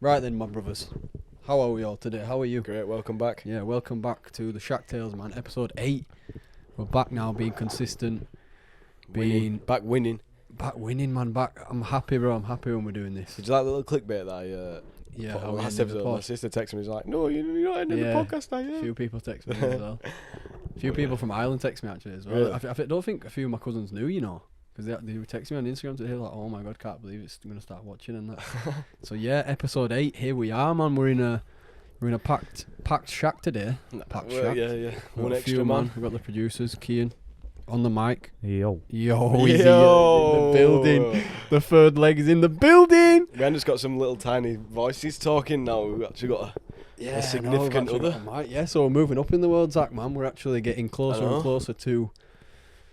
Right then, my brothers. How are we all today? How are you? Great, welcome back. Yeah, welcome back to the Shack Tales, man. Episode 8. We're back now, being consistent. Back winning. Back winning, man. Back. I'm happy, bro. I'm happy when we're doing this. Did you like the little clickbait that I put how on we last ended the episode? pod. My sister texted me, she's like, no, you're not ending the podcast, are you? A few people text me as well. A few people from Ireland text me actually as well. Really? I don't think a few of my cousins knew, you know. Because they were texting me on Instagram today like, oh my god, can't believe it's going to start watching and that. So yeah, episode 8, here we are, man. We're in a packed shack today. Packed shack. Yeah. One Got a extra few, man. We've got the producers, Kian, on the mic. Yo. Yo, he's in the building. The third leg is in the building. We just got some little tiny voices talking now. We've actually got a significant other. Yeah, so we're moving up in the world, Zach, man. We're actually getting closer and closer to...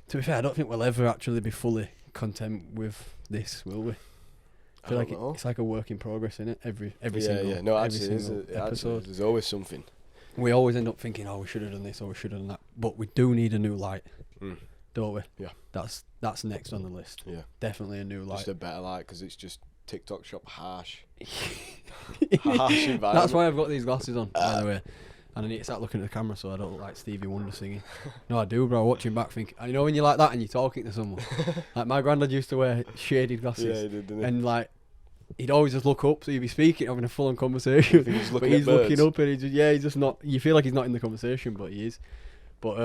To be fair, I don't think we'll ever actually be fully content with this, will we? I feel like it's like a work in progress, isn't it? Every single No, every actually, single episode. actually, there's always something. We always end up thinking, oh, we should have done this or we should have done that. But we do need a new light, don't we? Yeah. That's next on the list. Yeah. Definitely a new light. Just a better light, because it's just TikTok shop harsh. Harsh environment. That's why I've got these glasses on, by the way. And I need to start looking at the camera so I don't look like Stevie Wonder singing. No, I do, bro. Watching back, thinking, you know when you're like that and you're talking to someone? Like my granddad used to wear shaded glasses. Yeah, he did, didn't he? And like, he'd always just look up, so he'd be speaking, having a full-on conversation. He's But looking he's at birds. looking up and he's just not, you feel like he's not in the conversation, but he is. But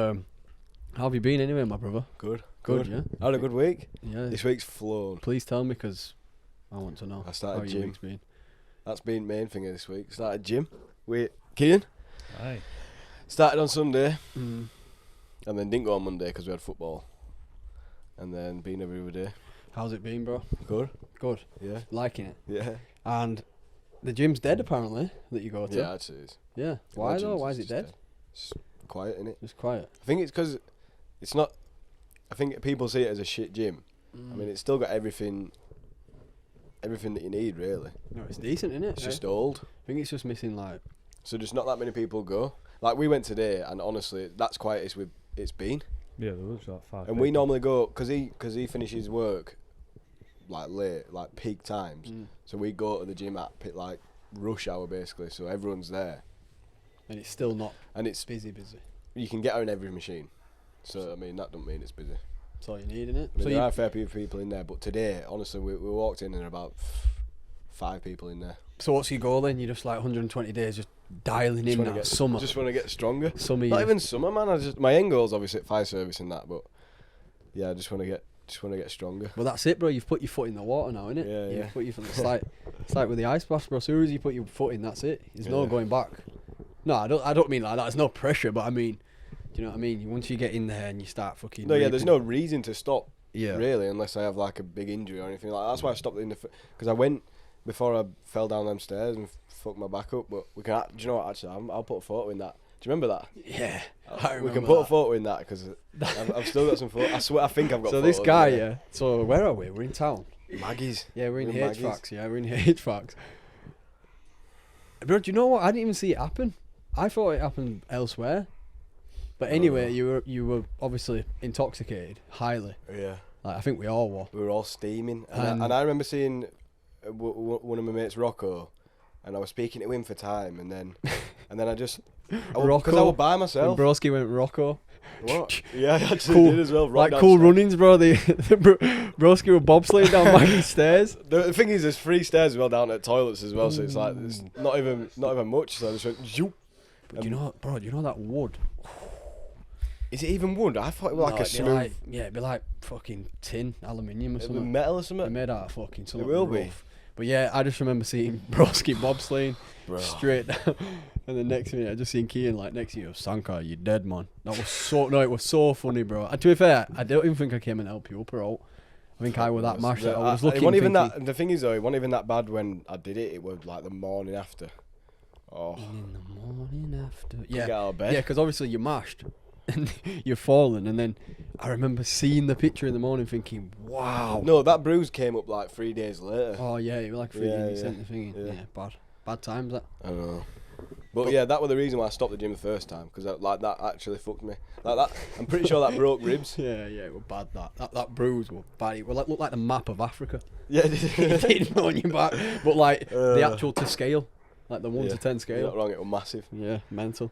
how have you been anyway, my brother? Good, Yeah? I had a good week. Yeah. This week's flown. Please tell me, because I want to know I started how your gym. week's been. That's been main thing of this week. Started gym. Kian? Aye. Started on Sunday, Mm. and then didn't go on Monday because we had football. And then been every other day. How's it been, bro? Good. Good. Yeah. Liking it. Yeah. And the gym's dead, apparently, that you go to. Yeah, actually it is. Yeah. Why Imagine though? it's Why is it just dead? It's quiet, innit? Just quiet. I think it's because it's not... I think people see it as a shit gym. I mean, it's still got everything that you need, really. No, it's decent, isn't it? It's just old. I think it's just missing like... So just not that many people go. Like, we went today, and honestly, that's quietest it's been. Yeah, there was like 5 And we normally go, because he finishes work, like, late, like, peak times. So we go to the gym at, like, rush hour, basically, so everyone's there. And it's still not... And it's... busy. You can get on every machine. So, I mean, that don't mean it's busy. That's all you need, innit? I mean, So there are a fair few people in there, but today, honestly, we walked in and there were about 5 people in there. So what's your goal then? You're just like 120 days just dialing in now. Summer. Just want to get stronger. Summer. Not even summer, man. My end goal's obviously at fire service and that, but yeah, I just want to get stronger. Well, that's it, bro. You've put your foot in the water now, innit? Yeah, You've yeah. put your foot. It's like with the ice bath, bro. As soon as you put your foot in, that's it. There's no Yeah. going back. No, I don't mean like that. There's no pressure, but I mean, do you know what I mean? Once you get in there and you start fucking... No, yeah, there's no reason to stop, Yeah. really, unless I have like a big injury or anything like that. That's why I stopped in because I went before I fell down them stairs and fucked my back up. But we can, do you know what? Actually, I'll put a photo in that. Do you remember that? Yeah. We can put a photo in that because I've still got some photos. I swear, I think I've got. So photos this guy, in there. yeah. So where are we? We're in town. Maggie's. Yeah, we're in We're in Maggie's. H-Fax. Yeah, we're in H-Fax. Bro, do you know what? I didn't even see it happen. I thought it happened elsewhere. But anyway, you were obviously intoxicated, highly. Yeah. Like I think we all were. We were all steaming, and I remember seeing one of my mates, Rocco, and I was speaking to him for time, and then I just because I was by myself. When Broski went Rocco. What? Yeah, I actually Cool. did as well. Like cool runnings, bro. The Broski were bobsleighing down Maggie's stairs. The thing is, there's 3 stairs as well down at toilets as well, so it's like it's not even much. So I just went. Zoop. But you know, bro, you know that wood? Is it even wood? I thought it was like a smooth. It'd be like fucking tin, aluminium or It was something. metal or They're something. made out of fucking something. It will be. rough. But yeah, I just remember seeing Broski bobsleighing Bro. straight down, and the next minute I just seen Kian like next to you, Sankar, you dead man. That was so it was so funny, bro. And to be fair, I don't even think I came and helped you up or out. I think I was that mashed that I was looking. It wasn't even thinking, that. The thing is though, it wasn't even that bad when I did it. It was like the morning after. Oh. In the morning after. Get Yeah, out of bed. yeah, because obviously you're mashed. And you're falling, and then I remember seeing the picture in the morning, thinking, "Wow." No, that bruise came up like 3 days later. Oh yeah, you were like freaking. Yeah, You yeah. sent the thing in. Yeah. Yeah, bad times that. I don't know. But yeah, that was the reason why I stopped the gym the first time, because like that actually fucked me. Like that, I'm pretty sure that broke ribs. Yeah, it was bad. That bruise was bad. It looked like the map of Africa. Yeah, it did on your back, but like the actual to scale, like the 1 to 10 scale. You're not wrong. It was massive. Yeah, mental.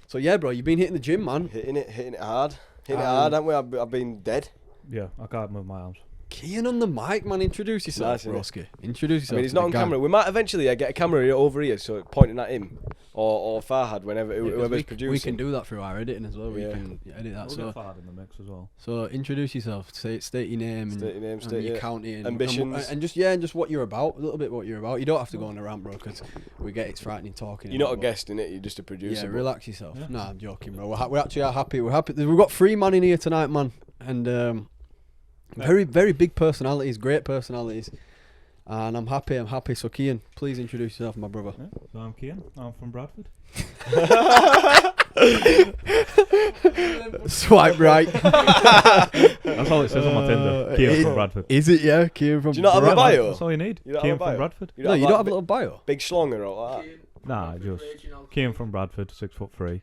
So yeah, bro, you've been hitting the gym, man. Hitting it hard. Hitting it hard, haven't we? I've been dead. Yeah, I can't move my arms. Kian on the mic, man. Introduce yourself, Nice, Broski. Introduce yourself. I mean, he's not on camera. We might eventually get a camera over here, so pointing at him or Farhad, whoever's producing. We can do that through our editing as well. We Yeah. can edit that. We'll So get Farhad in the mix as well. So introduce yourself. State your name. State your county and ambitions. and just what you're about. A little bit what you're about. You don't have to go on a rant, bro, because we get it's frightening talking. You're not a guest in it. You're just a producer. Yeah, relax yourself. Yeah. Nah, I'm joking, bro. We're actually happy. We're happy. We've got 3 man in here tonight, man, and very very big personalities, great personalities, and I'm happy. So Kian, please introduce yourself, my brother. Yeah, so I'm Kian. I'm from Bradford. Swipe right. That's all it says on my Tinder. Kian from Bradford. Is it? Yeah, Kian from. Do you not have a Bradford. bio? That's all you need. You don't have Kian a bio? from Bradford. No, you don't have a little bio. Big slonger or like that. Nah, just Kian from Bradford, 6'3".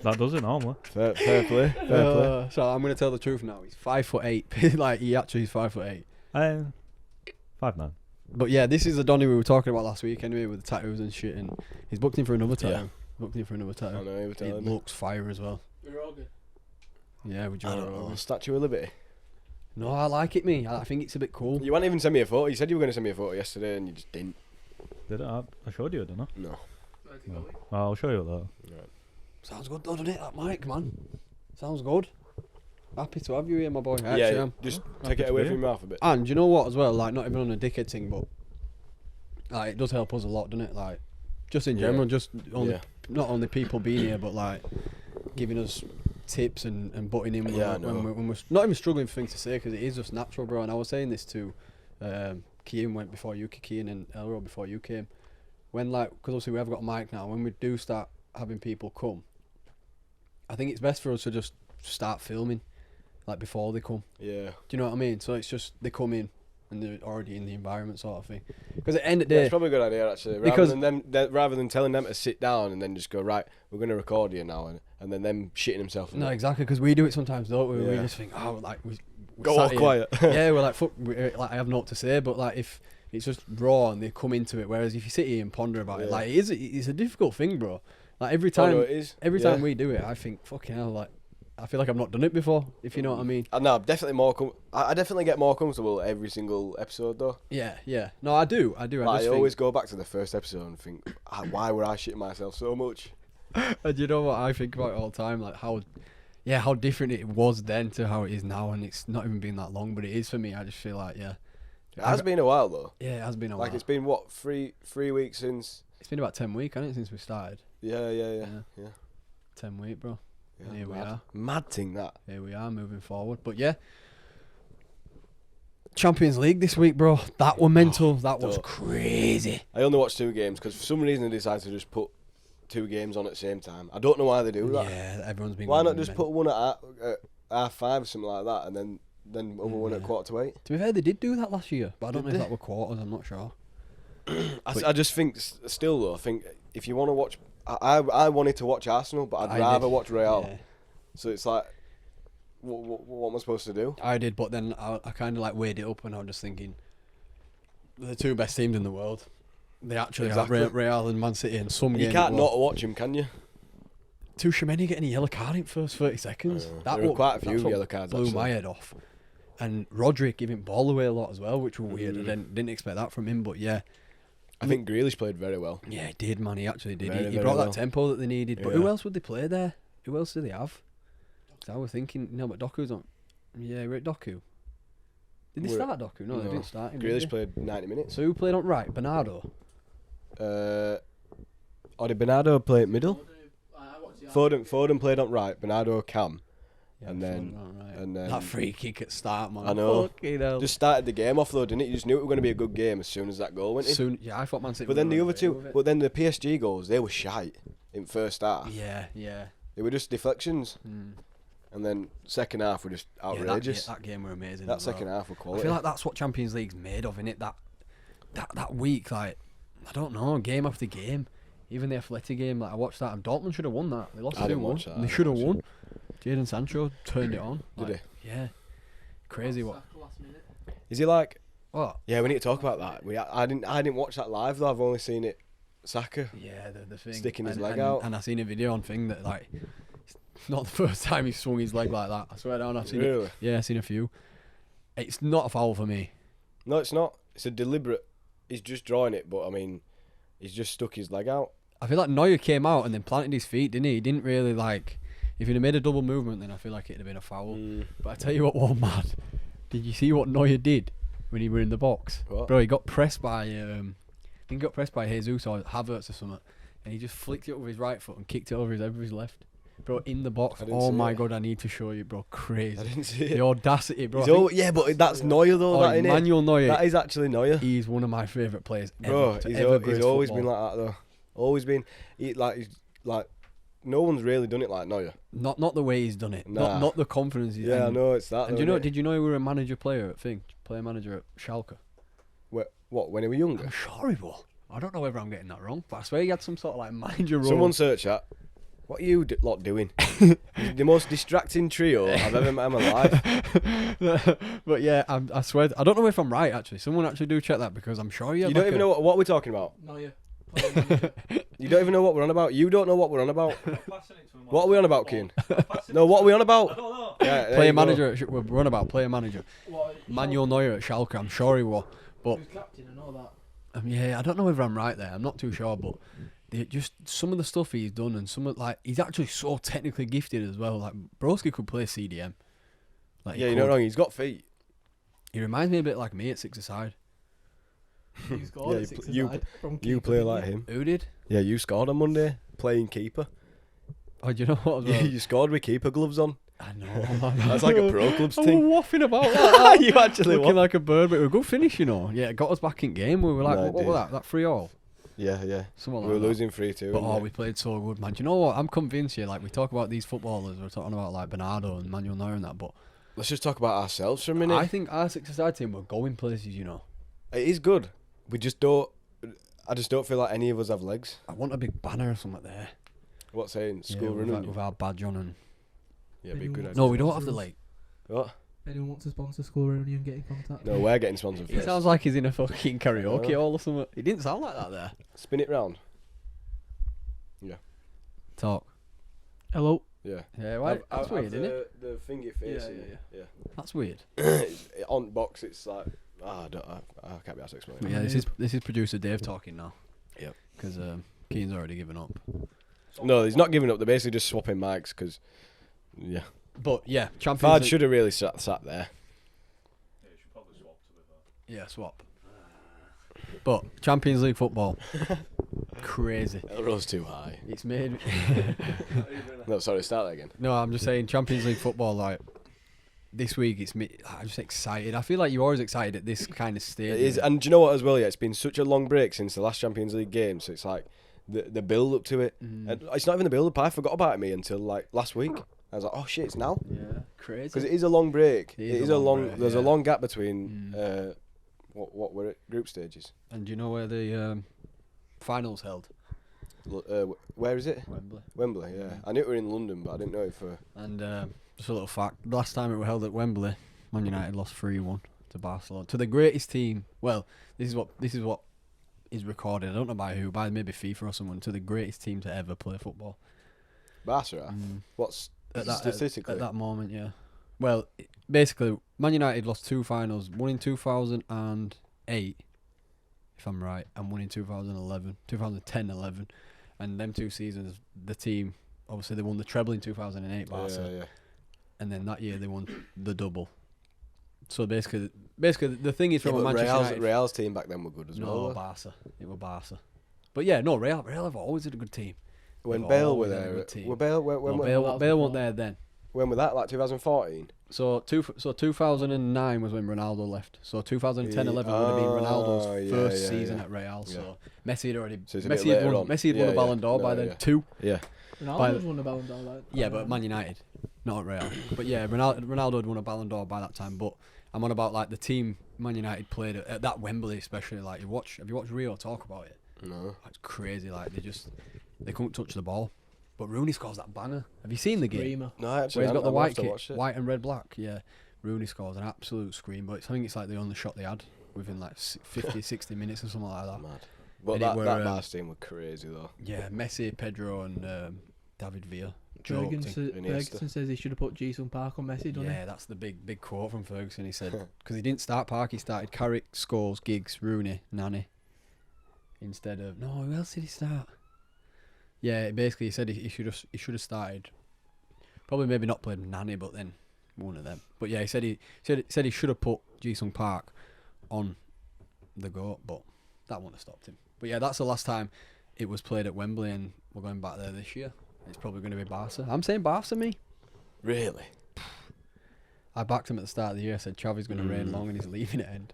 That does it normally. Fair play. Fair play. So I'm gonna tell the truth now. He's 5'8". Like he actually is 5'8". 5'9". But yeah, this is the Donny we were talking about last week anyway, with the tattoos and shit, and he's booked in for another tattoo. Yeah. Booked in for another tattoo. I know, you were It telling me. looks fire as well. We're all good. Yeah, would you I want don't to know. Statue of Liberty. No, I like it, me. I think it's a bit cool. You won't even send me a photo. You said you were going to send me a photo yesterday and you just didn't. Did I? I showed you, didn't I? No. No. I'll show you later. Right. Sounds good, doesn't it, that mic, man? Sounds good. Happy to have you here, my boy. I actually Yeah, am. just Happy take it to away be from here. your mouth a bit. And you know what, as well, like, not even on a dickhead thing, but like, it does help us a lot, doesn't it? Like, just in Yeah. general, just only, Yeah. not only people being here, but like, giving us tips and butting in Yeah, I when we're not even struggling for things to say, because it is just natural, bro. And I was saying this to Kian went before you, Kian and Elro before you came. When, like, because obviously we have got a mic now, when we do start having people come, I think it's best for us to just start filming, like, before they come. Yeah. Do you know what I mean? So it's just they come in and they're already in the environment, sort of thing. Because at the end of the Yeah, day, it's probably a good idea actually. Rather than telling them to sit down and then just go, right, we're going to record you now, and then them shitting themselves. no, exactly, because we do it sometimes, don't we? We Yeah. just think, oh, like we Go sat all here. quiet. Yeah, we're like, fuck, like I have naught to say, but like if it's just raw and they come into it, whereas if you sit here and ponder about it, Yeah. like it's a difficult thing, bro. Like every Oh, time, no, it is. every Yeah. time we do it, I think, fucking hell, like I feel like I've not done it before, if you know what I mean. No, I'm definitely more. I definitely get more comfortable every single episode though. Yeah. No, I do. I Like, just I think, always go back to the first episode and think, why were I shitting myself so much? and you know what I think about it all the time, like how different it was then to how it is now, and it's not even been that long, but it is for me. I just feel like, yeah. It has been a while though. Yeah, it has been a Like while. it's been what, three weeks since. It's been about 10 weeks, hasn't it, since we started? Yeah. 10 weeks, bro. And here we mad. are. Mad thing that. Here we are, moving forward. But yeah, Champions League this week, bro. That was mental. That was don't. crazy. I only watched 2 games because for some reason they decided to just put 2 games on at the same time. I don't know why they do that. Yeah, everyone's been. Why going not just mental. put one at half 5 or something like that, and then other one at 7:45? To be fair, they did do that last year, but I don't Did know if they? that were quarters. I'm not sure. I just think still though. I think if you want to watch, I wanted to watch Arsenal, but I'd I rather did. watch Real. Yeah, So it's like, what am I supposed to do? I did, but then I kind of like weighed it up, and I was just thinking, the 2 best teams in the world. They actually Exactly. have Real and Man City in some games. You can't as well. not watch him, can you? Tchouaméni getting a yellow card in first 30 seconds. There were quite a few that's what yellow cards, blew actually. my head off. And Roderick giving ball away a lot as well, which was weird. I didn't expect that from him, but yeah. I think Grealish played very well. Yeah, he did, man. He actually did. Very, He very brought well. that tempo that they needed. But Yeah. who else would they play there? Who else do they have? 'Cause I was thinking, no, but Doku's on. Yeah, we're at Doku. Did they We're- start Doku? No, they didn't start him. did Grealish they? played 90 minutes. So who played on right? Bernardo. Or did Bernardo play at middle? I watched the Foden played on right. Bernardo Cam. Yeah, And then- on right. and then- that free kick at start, man. I know. Fucking hell. Just started the game off though, didn't it? You just knew it was going to be a good game as soon as that goal went in. Soon, yeah, I thought Man City. But would then the run other away two, with it. but then the PSG goals, they were shite in first half. Yeah, yeah. They were just deflections. Mm. And then second half were just Yeah, outrageous. that game were amazing. That as well. second half were I quality. feel like that's what Champions League's made of, innit? That week, like, I don't know, game after game, Even the Athletic game, like I watched that, and Dortmund should have won that. They lost 2-1. They I should have won. Jadon Sancho turned it on. Did he? Yeah. Crazy what? Is he like? What? Yeah, we need to talk about that. I didn't watch that live though. I've only seen it. Saka. Yeah, the thing. Sticking his leg out. And I seen a video on thing that like, it's not the first time he swung his leg like that. I swear down. I've seen really? it. Yeah, I've seen a few. It's not a foul for me. No, it's not. It's a deliberate. He's just drawing it, but I mean, he's just stuck his leg out. I feel like Neuer came out and then planted his feet, didn't he? He didn't really like. If he'd have made a double movement, then I feel like it'd have been a foul. But I tell you what, was mad. Did you see what Neuer did when he were in the box? What? Bro, he got pressed by. I think he got pressed by Jesus or Havertz or something, and he just flicked it over his right foot and kicked it over his left. Bro, in the box. Oh my god, I need to show you, bro. Crazy. I didn't see it. The audacity, bro. Yeah, but that's Neuer though. That, Manuel Neuer. That is actually Neuer. He's one of my favourite players Bro, ever. he's always been like that though. Always been. He's like no one's really done it like Neuer. Not the way he's done it. Nah. Not the confidence he's Yeah, I know it's that. And did you know he were a player manager at Schalke? What, when he was younger? I'm sure he was. I don't know whether I'm getting that wrong, but I swear he had some sort of like manager role. Someone search that. What are you lot doing? The most distracting trio I've ever met in my life. But yeah, I swear, I don't know if I'm right actually. Someone actually do check that because I'm sure you don't even know what we're talking about. Neuer. You don't even know what we're on about. You don't know what we're on about. What are we on about, Keane? No, what are we on about? I don't know. Yeah, player manager. We're on about player manager. What, Manuel Neuer at Schalke. I'm sure he was. But he was captain and all that. yeah, I don't know whether I'm right there. I'm not too sure, but just some of the stuff he's done and some of like he's actually so technically gifted as well. Like Broski could play CDM. Like Yeah, you're not wrong. He's got feet. He reminds me a bit like me at six-a-side. He scored Yeah, at 6 you- aside from You keeper, play didn't like you? him. Who did? Yeah, you scored on Monday playing keeper. Oh, do you know what? As well? You scored with keeper gloves on. I know. That's like a pro clubs I thing. was waffing about that. You actually looking were. like a bird, but it was a good finish, you know. Yeah, it got us back in game. We were like, No, it what did. was that? That 3-all? Yeah. Something We like were that. losing 3-2. But weren't we played so good, man. Do you know what? I'm convinced, like we talk about these footballers, we're talking about like Bernardo and Manuel Neuer and that, but Let's just talk about ourselves for a minute. I think our six-a-side team were going places, you know. It is good. We just don't. I just don't feel like any of us have legs. I want a big banner or something there. What's saying? Yeah, School running. with our badge on and... Yeah, be a good idea. No, we don't have the like... What? Anyone wants to sponsor School Reunion, get in contact. No, we're getting sponsored He first. sounds like he's in a fucking karaoke Yeah. hall or something. He didn't sound like that there. Spin it round. Talk. Hello. Yeah. Yeah, right. That's weird, isn't it? The finger facing. Yeah. That's weird. On box, it's like I can't be asked to explain. But yeah, this is producer Dave talking now. Yep. Because Keane's already given up. No, he's not giving up. They're basically just swapping mics because, yeah. But yeah, Champions Fard League. should have really sat there. Yeah, swap. But Champions League football, crazy. Elrow's too high. It's made. No, sorry, start that again. No, I'm just saying Champions League football. Like this week, I'm just excited. I feel like you're always excited at this kind of stage. It is, and do you know what as well? Yeah, it's been such a long break since the last Champions League game, so it's like the build up to it. And it's not even the build up. I forgot about me until like last week. I was like, oh shit, it's now. Yeah, crazy. Because it is a long break. It is a long break, There's yeah. a long gap between what were it? Group stages. And do you know where the finals held? Where is it? Wembley. Wembley. Yeah, I knew it were in London, but I didn't know if. And just a little fact: last time it was held at Wembley, Man United lost 3-1 to Barcelona, to the greatest team. Well, this is what is recorded. I don't know by who, by maybe FIFA or someone. To the greatest team to ever play football. Barca. What's statistically at that moment? Yeah. Well, basically, Man United lost 2 finals. One in 2008, if I'm right, and one in 2010-11, and them 2 seasons, the team obviously they won the treble in 2008, Barca. Yeah. And then that year they won the double. So basically the thing is from a Manchester United. Real's team back then were good as well. No, Barca. It was Barca. But yeah, no, Real have always had a good team. When They've Bale were always had a there, good team. were Bale Bale weren't there then. when were that? Like 2014. So 2009 was when Ronaldo left. So 2010-11 would have been Ronaldo's first season at Real. So Messi had already Messi had won a Ballon d'Or by then. Yeah. 2. Yeah. Ronaldo's won a Ballon d'Or. Like, Yeah, but Man United, not at Real. But yeah, Ronaldo had won a Ballon d'Or by that time. But I'm on about like the team Man United played at that Wembley, especially. Like have you watched Rio talk about it? No. It's crazy. Like they couldn't touch the ball. But Rooney scores that banger. Have you seen the game? Screamer. No, actually, Where he's got the white kit, it. white and red black. Yeah, Rooney scores an absolute scream. But I think it's like the only shot they had within like 50, 60 minutes or something like that. Mad. But And that Barca team were crazy though. Yeah, Messi, Pedro, and David Villa. Ferguson says he should have put Ji-sung Park on Messi, doesn't Yeah, that's the big quote from Ferguson. He said because he didn't start Park, he started Carrick, Scholes, Giggs, Rooney, Nani. Instead of who else did he start? Yeah, basically he said he should have started. Probably maybe not played Nani, but then one of them. But yeah, he said he should have put Ji-sung Park on the goat, but that wouldn't have stopped him. But yeah, that's the last time it was played at Wembley, and we're going back there this year. It's probably going to be Barca. I'm saying Barca, me. Really? I backed him at the start of the year. I said Xavi's going to reign long and he's leaving at end.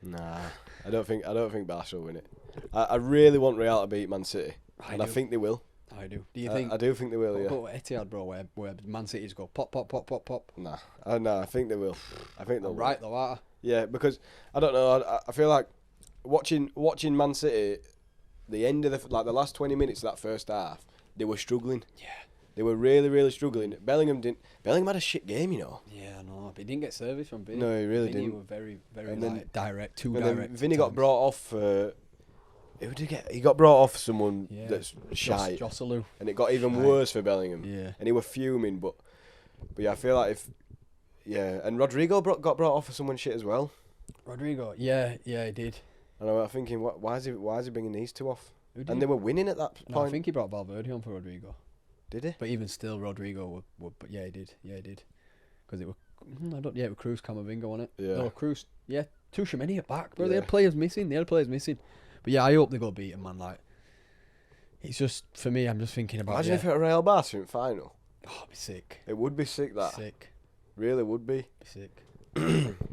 Nah, I don't think Barca will win it. I really want Real to beat Man City, I think they will. I do. Do you think? I do think they will. Yeah. But Etihad, bro, where Man City just go pop, pop, pop, pop, pop. Nah, I think they will. I think they'll. Right though, are Yeah, because I don't know. I feel like watching Man City, the end of the last 20 minutes of that first half, they were struggling. Yeah. They were really struggling. Bellingham had a shit game, you know. Yeah, I know. But he didn't get service from Vinny. No, he really Vinny didn't. were very And then- direct, too And direct. then Vinny got brought off. Who did he get? He got brought off someone Yeah. that's shy, Joselu. and it got even Shite. worse for Bellingham. Yeah. And he was fuming, but yeah, I feel like and Rodrigo got brought off for someone shit as well. Rodrigo. Yeah, he did. And I'm thinking, why is he bringing these two off? Who did? And they were winning at that No, point. I think he brought Valverde on for Rodrigo. Did he? But even still, Rodrigo would but yeah, he did. Yeah, he did. Because it were, it was Cruz, Camavinga on it. Yeah. No, Cruz. Yeah, Tuchemeni at back, bro. They Yeah. had players missing. But yeah, I hope they go beat him, man. Like, it's just for me. I'm just thinking about. Imagine if it were Real Barca in final. Oh, it'd be sick. It would be sick. That Sick. really would be. Be sick.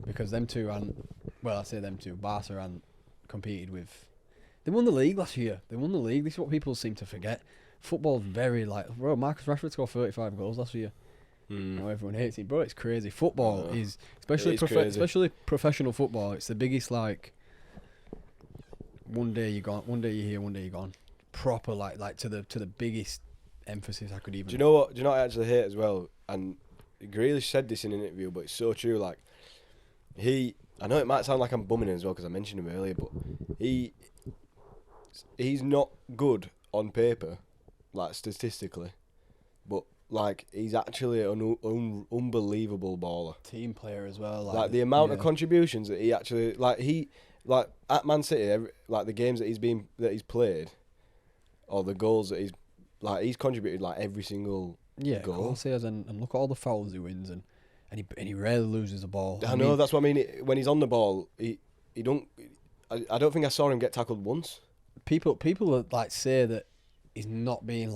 Because them two I say them two. Barca and competed with. They won the league last year. This is what people seem to forget. Football's very bro. Marcus Rashford scored 35 goals last year. Now everyone hates him, bro. It's crazy. Football is especially especially professional football. It's the biggest one day you're gone, one day you're here, one day you're gone. Proper to the biggest emphasis I could even. Do you know what I actually hate as well? And Grealish said this in an interview, but it's so true. Like I know it might sound like I'm bumming him as well because I mentioned him earlier, but he's not good on paper, like statistically, but he's actually an unbelievable baller. Team player as well. Like the amount of contributions that he actually at Man City, the games that he's played, or the goals that he's contributed every single goal. Of course he has, and look at all the fouls he wins, and he rarely loses a ball. I know, that's what I mean. When he's on the ball, he don't. I don't think I saw him get tackled once. People say that he's not being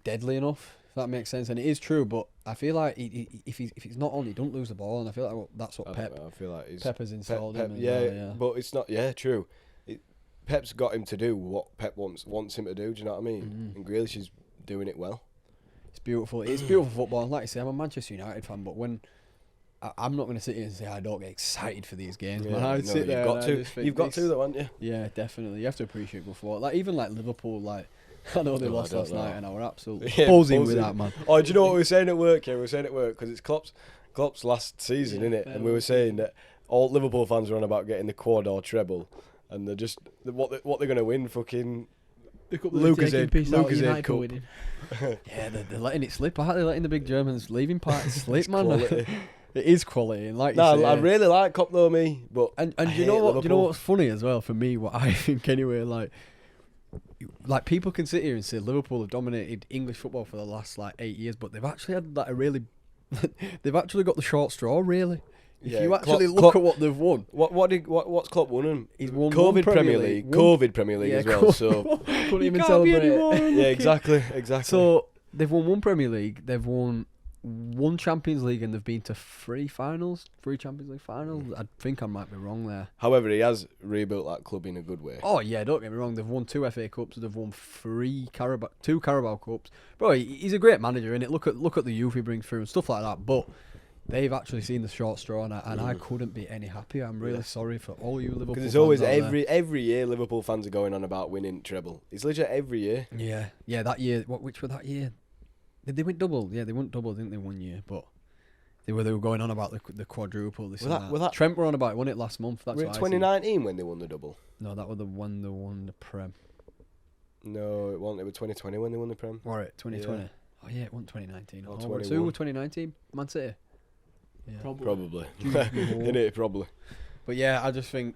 deadly enough. If that makes sense, and it is true. But I feel like if he's not on, he don't lose the ball, and I feel like that's what Pep. I feel like Pep has installed Pep, him. yeah, but it's not. Yeah, true. Pep's got him to do what Pep wants him to do. Do you know what I mean? Mm-hmm. And Grealish is doing it well. It's beautiful. It's beautiful football. And like I say, I'm a Manchester United fan, but when I'm not going to sit here and say I don't get excited for these games. Yeah, Man, I sit there. You've got to, though, haven't you? Yeah, definitely. You have to appreciate good football. Even Liverpool, I know they lost last night, and I were absolutely buzzing with that, man. Oh, do you know what we were saying at work? Yeah, we were saying at work because it's Klopp's last season, isn't it? And we were saying that all Liverpool fans were on about getting the quad or treble, and they're just what they're going to win, fucking Lucas Cup. Winning. Yeah, they're letting it slip. I think they're letting the big Germans leaving party slip, man. It is quality, and I really like Klopp though, me. But and do you know what? Do you know what's funny as well for me? What I think anyway, people can sit here and say Liverpool have dominated English football for the last 8 years, but they've actually had they've actually got the short straw, really. If you actually look at what they've won, what's Klopp won? He's won COVID Premier League, COVID Premier League as well. So couldn't even celebrate. Yeah, exactly. So they've won one Premier League, they've won one Champions League, and they've been to three Champions League finals. I think I might be wrong there. However, he has rebuilt that club in a good way. Oh yeah, don't get me wrong. They've won 2 FA Cups. They've won 2 Carabao Cups. Bro, he's a great manager, innit? Look at the youth he brings through and stuff like that. But they've actually seen the short straw, and I couldn't be any happier. I'm really sorry for all you Liverpool fans. Because it's always every year Liverpool fans are going on about winning treble. It's legit every year. Yeah. That year, which was that year? Did they win double? Yeah, they won double, didn't they? 1 year, but they were going on about the quadruple. Was that Trent were on about it, won it last month. That's was it 2019 when they won the double? No, that was the one they won the Prem. No, it wasn't. It was 2020 when they won the Prem. All right, 2020. Yeah. Oh yeah, it wasn't 2019. Or 2019, Man City. Yeah. Probably. In it, probably. But yeah, I just think,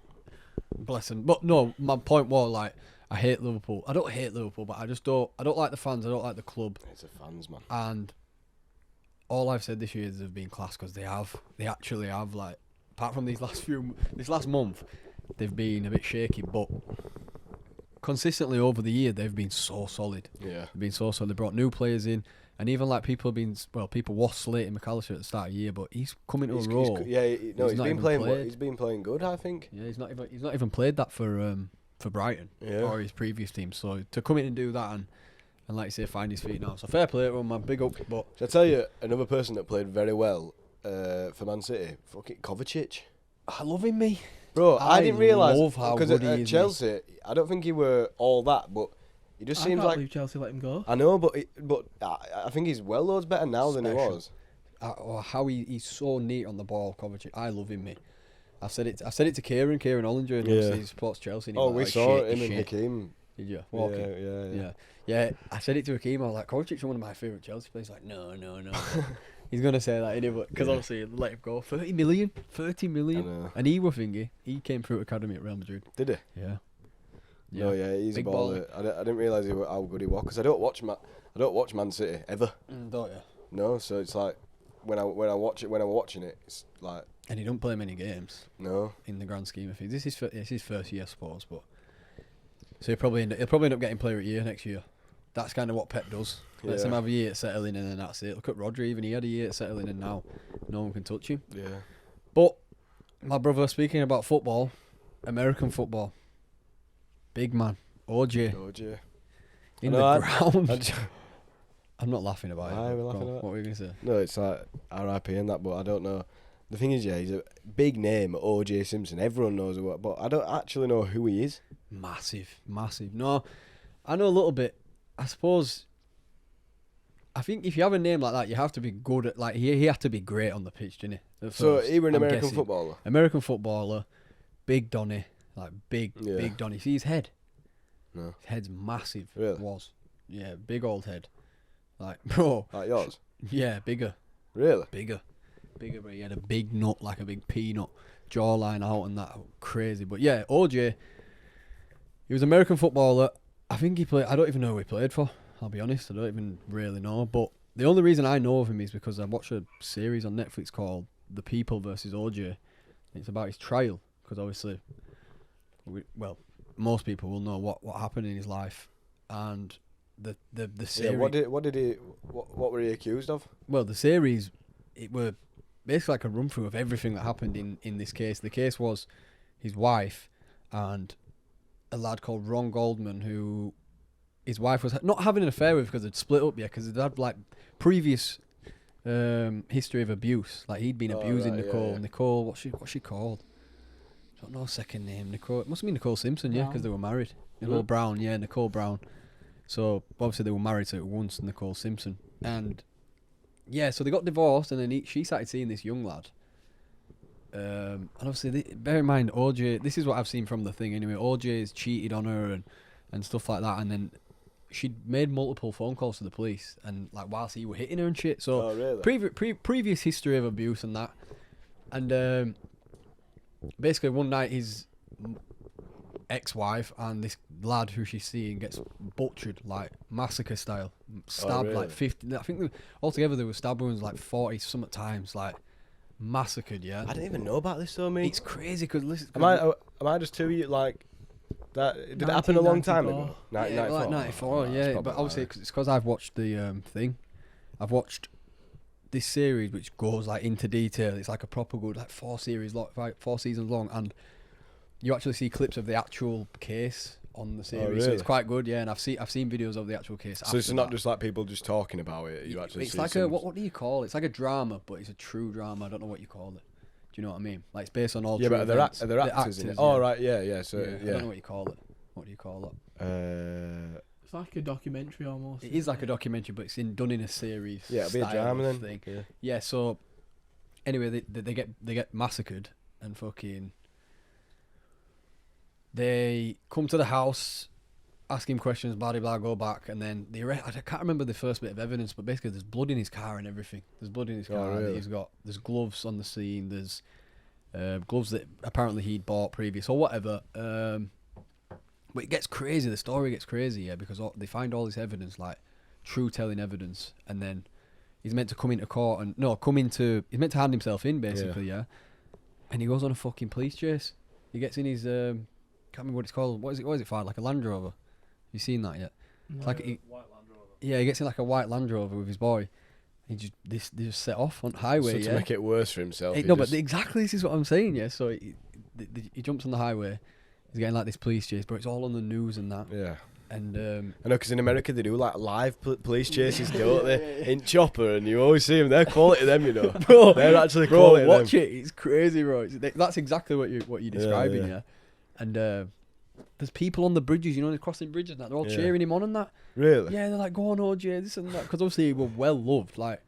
bless them. But no, my point was like, I hate Liverpool. I don't hate Liverpool, but I don't like the fans. I don't like the club. It's the fans, man. And all I've said this year is they've been class because they actually have. Like, apart from this last month, they've been a bit shaky, but consistently over the year they've been so solid. Yeah, they've been so solid. They brought new players in, and even like people was slating McAllister at the start of the year, but he's coming to a role. He's been playing. He's been playing good, I think. Yeah, he's not even played that for Brighton or his previous team. So to come in and do that and like you say, find his feet now. So fair play to him, man. Big up. But shall I tell you another person that played very well for Man City? Fucking Kovacic. I love him, me. Bro, I didn't realise because at Chelsea, I don't think he were all that, but he just seems like. I can't believe Chelsea let him go. I know, but I think he's well loads better now than he was. How he's so neat on the ball, Kovacic. I love him, mate. I said it to Kieran Ollinger, and obviously he supports Chelsea. And we saw him and Hakeem. Did you? Walking. Yeah. I said it to Hakeem. I was like, Kovacic is one of my favourite Chelsea players. He's like, no. He's going to say that, innit? Because obviously, let him go. 30 million. And he was thingy. He came through academy at Real Madrid. Did he? Yeah. No, he's big a baller. I didn't realise how good he was, because I don't watch Man City ever. Don't you? No, so it's like when I'm watching it, it's like. And he don't play many games. No. In the grand scheme of things, this is his first year, I suppose, but so he'll probably end up getting player of the year next year. That's kind of what Pep does. Lets him have a year to settle in, and then that's it. Look at Rodri, even he had a year to settle in, and now no one can touch him. Yeah. But my brother, speaking about football, American football, big man, OJ. In the ground. I'm not laughing about it. We're laughing about it. What were you going to say? No, it's like RIP and that, but I don't know. The thing is, he's a big name, OJ Simpson. Everyone knows what, but I don't actually know who he is. Massive. No, I know a little bit. I suppose. I think if you have a name like that, you have to be good at. Like he had to be great on the pitch, didn't he? So he was an American footballer. American footballer, big Donny, like big Donny. See his head? No. His head's massive. Really? Yeah, big old head. Like, bro. Like yours? Yeah, bigger. Really? Bigger, but he had a big nut, like a big peanut, jawline out and that, crazy. But yeah, OJ, he was an American footballer. I think he played, I don't even know who he played for, I'll be honest, I don't even really know. But the only reason I know of him is because I watched a series on Netflix called The People versus OJ. It's about his trial, because obviously, most people will know what happened in his life. And the series. Yeah, what were he accused of? Well, the series, it were basically like a run through of everything that happened in this case. The case was his wife and a lad called Ron Goldman, who his wife was not having an affair with because they'd split up yet, because they'd had like previous history of abuse. Like he'd been abusing Nicole. Yeah. Nicole, what's she called? I don't know her second name. Nicole. It must have been Nicole Simpson, yeah, because they were married. Nicole Brown, yeah, Nicole Brown. So obviously they were married to once, Nicole Simpson, and yeah, so they got divorced, and then she started seeing this young lad. And obviously, bear in mind, OJ. This is what I've seen from the thing anyway. OJ's cheated on her and stuff like that, and then she'd made multiple phone calls to the police, and like whilst he were hitting her and shit. So really? previous history of abuse and that, and basically one night his ex-wife and this lad who she's seeing gets butchered, like massacre style, stabbed like 50. I think altogether they were stabbed wounds like 40 some at times, like massacred. Yeah, I didn't even know about this though, mate. It's crazy because listen, am I just too like that? Did it happen a long time ago? 1994. Like 94, yeah. But obviously it's because I've watched the thing. I've watched this series which goes like into detail. It's like a proper good, like 4 seasons long, and you actually see clips of the actual case on the series. So it's quite good, yeah. And I've seen videos of the actual case. So it's not just like people just talking about it. You actually. It's like a what do you call it? It's like a drama, but it's a true drama. I don't know what you call it. Do you know what I mean? Like it's based on all. Yeah, true but events. are there actors in it? Oh right, yeah. So I don't know what you call it. What do you call it? It's like a documentary almost. It is like a documentary, but it's done in a series. Yeah, it'll be a drama then. Thing. Yeah. So anyway, they get massacred and fucking. They come to the house, ask him questions, blah, blah, blah, go back, and then I can't remember the first bit of evidence, but basically there's blood in his car and everything. There's blood in his car. Really? There's gloves on the scene. There's gloves that apparently he'd bought previous or whatever. But it gets crazy. The story gets crazy, yeah, because they find all this evidence, like true telling evidence, and then he's meant to come into court and he's meant to hand himself in basically, yeah. And he goes on a fucking police chase. He gets in his can't remember what it's called. What is it for? Like a Land Rover. You seen that yet? No. It's like white Land Rover. Yeah, he gets in like a white Land Rover with his boy. They just set off on the highway. So to make it worse for himself. But exactly this is what I'm saying. Yeah, so he jumps on the highway. He's getting like this police chase, but it's all on the news and that. Yeah. And I know because in America they do like live police chases, don't they? In Chopper, and you always see them. They're quality them, you know. Bro, they're actually quality. Bro, watch it. It's crazy, bro. That's exactly what you're describing, yeah. And there's people on the bridges, you know, they're crossing bridges and that. They're all cheering him on and that. Really? Yeah, they're like, go on, OJ, this and that. Because obviously he was well loved, like.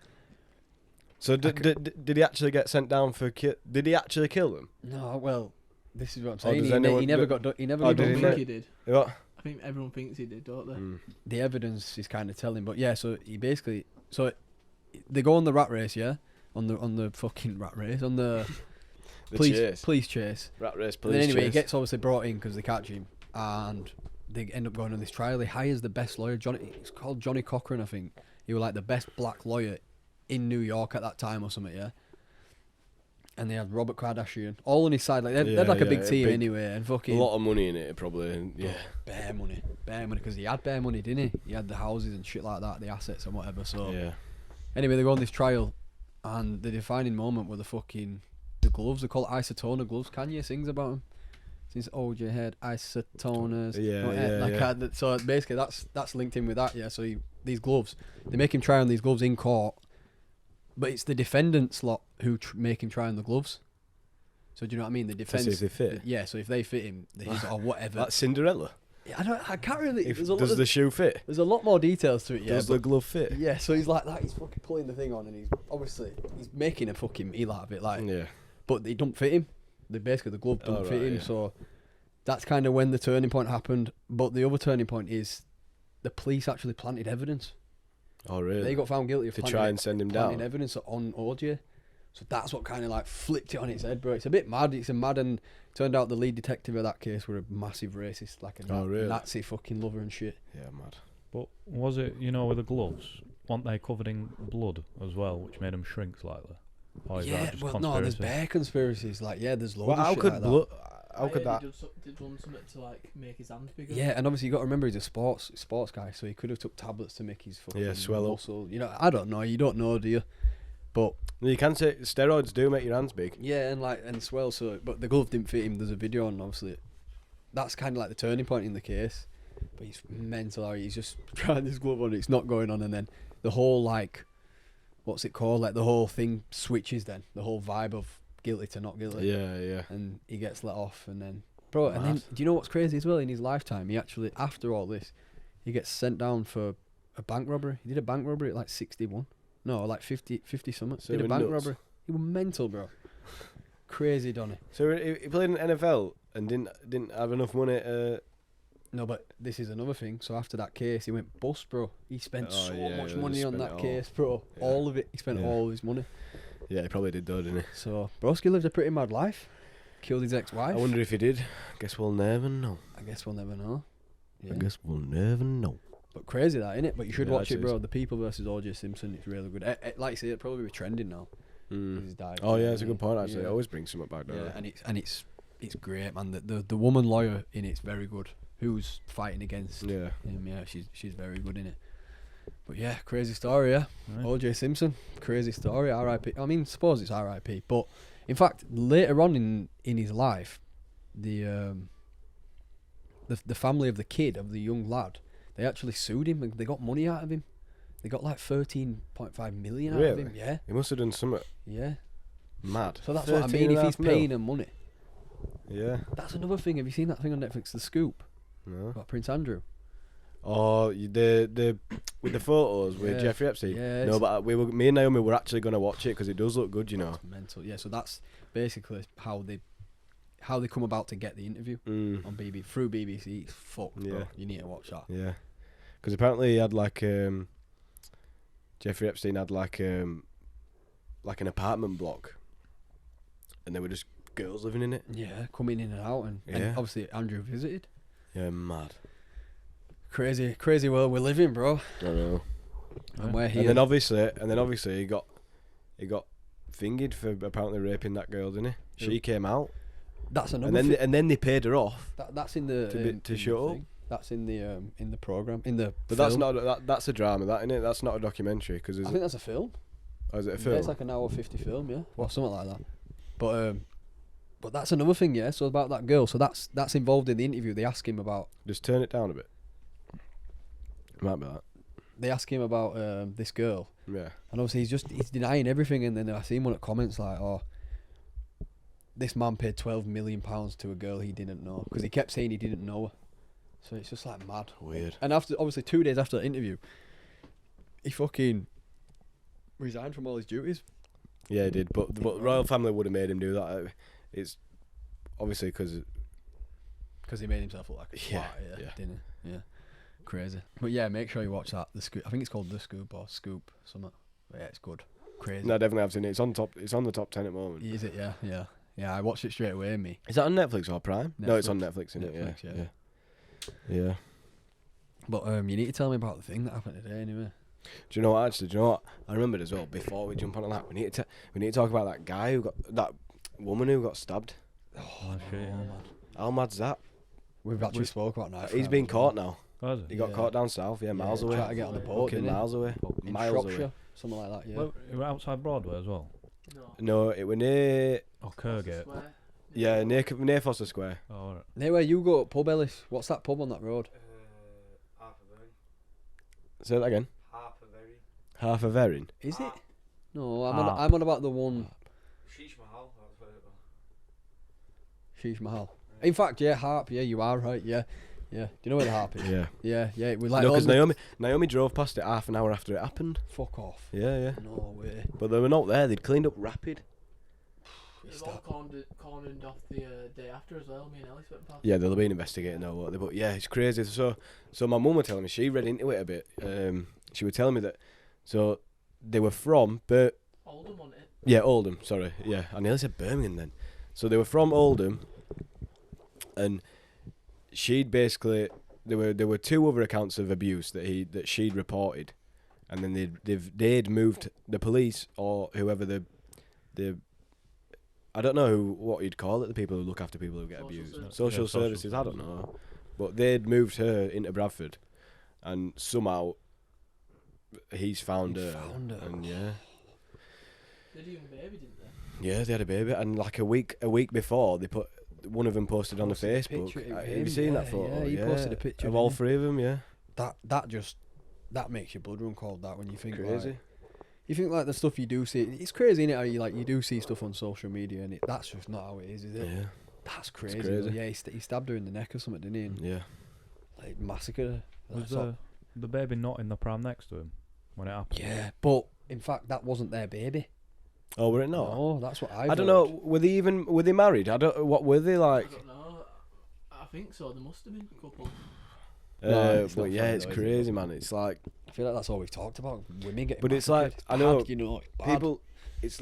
So did he actually get sent down for did he actually kill them? No, well, this is what I'm saying. He never got done. I think he did. What? I think everyone thinks he did, don't they? The evidence is kind of telling, but yeah. So he basically, they go on the rat race, yeah, on the fucking rat race, on the police chase. Rat race, police and then anyway, chase. he gets obviously brought in because they catch him, and they end up going on this trial. He hires the best lawyer, it's called Johnny Cochran, I think. He was like the best black lawyer in New York at that time or something, yeah. And they had Robert Kardashian all on his side. Like they're like a big team anyway, and fucking a lot of money in it probably. And, bare money, because he had bare money, didn't he? He had the houses and shit like that, the assets and whatever. So anyway, they go on this trial, and the defining moment were the gloves. They call it isotona gloves. Kanye sings about them. Since OJ had isotoners. So basically, that's linked in with that. Yeah. So these gloves, they make him try on these gloves in court. But it's the defendant's lot who make him try on the gloves. So do you know what I mean? The defense. To see if they fit. Yeah, so if they fit him, or whatever. That's Cinderella. I can't really. Does the shoe fit? There's a lot more details to it. Yeah. Does the glove fit? Yeah. So he's like that. He's fucking pulling the thing on, and he's making a fucking eel out of it, like. Yeah. But it don't fit him. The glove don't fit him. Yeah. So that's kind of when the turning point happened. But the other turning point is the police actually planted evidence. Oh really? They got found guilty of to try and send him down. Evidence on OJ. So that's what kind of like flipped it on its head, bro. It's a bit mad. And turned out the lead detective of that case were a massive racist, like a Nazi fucking lover and shit. Yeah, mad. But was it, with the gloves, weren't they covered in blood as well, which made them shrink slightly? Or is that just conspiracy? No, there's bare conspiracies. Like, there's loads of how shit could like blood? that. How could that? Did one something to like make his hands bigger. Yeah, and obviously you got to remember he's a sports guy, so he could have took tablets to make his fucking swell muscle. I don't know. You don't know, do you? But you can say steroids do make your hands big. Yeah, and swell. So, but the glove didn't fit him. There's a video on, obviously. That's kind of like the turning point in the case. But he's mental. He's just trying this glove on. It's not going on, and then the whole what's it called? Like the whole thing switches. Then the whole vibe of guilty to not guilty. Yeah. And he gets let off, and then and then do you know what's crazy as well? In his lifetime, he actually, after all this, he gets sent down for a bank robbery. He did a bank robbery at like 61. No, like 50 something. So did a bank nuts. robbery. He was mental, bro. Crazy, Donny. So he played in NFL and didn't have enough money. No, but this is another thing. So after that case, he went bust, bro. He spent so much money on that case, bro. Yeah. All of it. He spent all of his money. Yeah, he probably did though, didn't he? So Broski lived a pretty mad life. Killed his ex-wife. I wonder if he did. Guess we'll never know. I guess we'll never know. Yeah. I guess we'll never know. But crazy that, innit? But you should watch it, bro. The People versus OJ Simpson. It's really good. Like you say, it'll probably be trending now. He's died. Oh yeah, it's a good point actually. It always brings something back down. Yeah, and it's great, man. The woman lawyer in it's very good. Who's fighting against him? Yeah, she's very good in it. But yeah, crazy story, yeah. Right. OJ Simpson, crazy story. R.I.P. I mean, suppose it's R.I.P. But in fact, later on in his life, the the family of the kid, of the young lad, they actually sued him and they got money out of him. They got like 13.5 million out of him. Yeah. He must have done something. Yeah. Mad. So that's what I mean. If he's paying them money. Yeah. That's another thing. Have you seen that thing on Netflix, The Scoop? No. About Prince Andrew. Oh, the with the photos with Jeffrey Epstein. Yeah. No, but me and Naomi were actually going to watch it because it does look good, you know. It's mental. Yeah. So that's basically how they come about to get the interview on through BBC. It's fucked. Yeah. Bro. You need to watch that. Yeah. Because apparently he had like Jeffrey Epstein had like an apartment block, and there were just girls living in it. Yeah, coming in and out, and obviously Andrew visited. Yeah, mad. Crazy world we live in, bro. I know. And we're here. And then obviously he got fingered for apparently raping that girl, didn't he? She came out. That's another. And then they paid her off. That's in the to shut up. That's in the program But film. That's not that's a drama, that isn't it? That's not a documentary I think that's a film. Oh, is it a film? Yeah, it's like an hour 50 film, yeah, or something like that. But that's another thing, yeah. So about that girl, so that's involved in the interview. They ask him about. Just turn it down a bit. It might be that. They ask him about this girl. Yeah. And obviously he's denying everything, and then I seen one of the comments like, "Oh, this man paid £12 million to a girl he didn't know," because he kept saying he didn't know her. So it's just like mad. Weird. And obviously 2 days after the interview, he fucking resigned from all his duties. Yeah, he did. But the royal family would have made him do that. It's obviously because he made himself look like a twat, didn't he? Yeah. Crazy. But yeah, make sure you watch that. The Scoop. I think it's called The Scoop or Scoop something. But yeah, it's good. Crazy. No, definitely have seen it. It's on the top 10 at the moment. Is it? Yeah. Yeah, I watched it straight away. Me. Is that on Netflix or Prime? Netflix. No, it's on Netflix, isn't it? Yeah. But you need to tell me about the thing that happened today, anyway. Do you know what? I remembered as well. Before we jump on that, we need to talk about that guy that woman who got stabbed. Oh shit! Yeah. How mad's that? We've actually spoke about that. He's been caught now. Oh, is it? He got caught down south. Yeah, miles away. Trying to get on the boat. Miles away. In miles Shropshire, away. something like that. Yeah. Well, it was outside Broadway as well. No, it was near. Oh, Kergate. Yeah, near Foster Square. Oh, right. Near where you go, pub Ellis. What's that pub on that road? Say that again. Half a Verin. Is it? No, I'm on about the one. Sheesh Mahal. In fact, yeah, Harp. Yeah, you are right. Yeah. Do you know where the Harp is? Yeah. Yeah. We like. No, because Naomi drove past it half an hour after it happened. Fuck off. Yeah. No way. But they were not there. They'd cleaned up rapid. They've all cornered off the day after as well. Me and Ellis went past. Yeah, they'll be investigating now, won't they? But yeah, it's crazy. So my mum was telling me, she read into it a bit. She was telling me that, so they were from Oldham, wasn't it? Yeah, Oldham. Sorry. Yeah, I nearly said Birmingham then. So they were from Oldham, and she'd basically there were 2 other accounts of abuse that she'd reported, and then they'd moved the police or whoever the I don't know what you'd call it, the people who look after people who get abused. Social services, I don't know. But they'd moved her into Bradford, and somehow he's found her. And yeah. They had a young baby, didn't they? Yeah, they had a baby, and like a week before, they put one of them posted on the Facebook. Have you seen that photo? Yeah, he posted a picture of all 3 of them. Yeah. That makes your blood run cold. That when you think crazy. Like, you think like the stuff you do see, it's crazy, innit? How you do see stuff on social media, and that's just not how it is it? Yeah. That's crazy. Yeah, he stabbed her in the neck or something, didn't he? And yeah. Like massacred her. Was the baby not in the pram next to him when it happened? Yeah, but in fact that wasn't their baby. Oh, were it not? No, that's what I don't know. Were they married? What were they like? I don't know. I think so. There must have been a couple. But yeah, it's crazy, man. It's like, I feel like that's all we've talked about. Women getting. But it's like, I know, you know, people. It's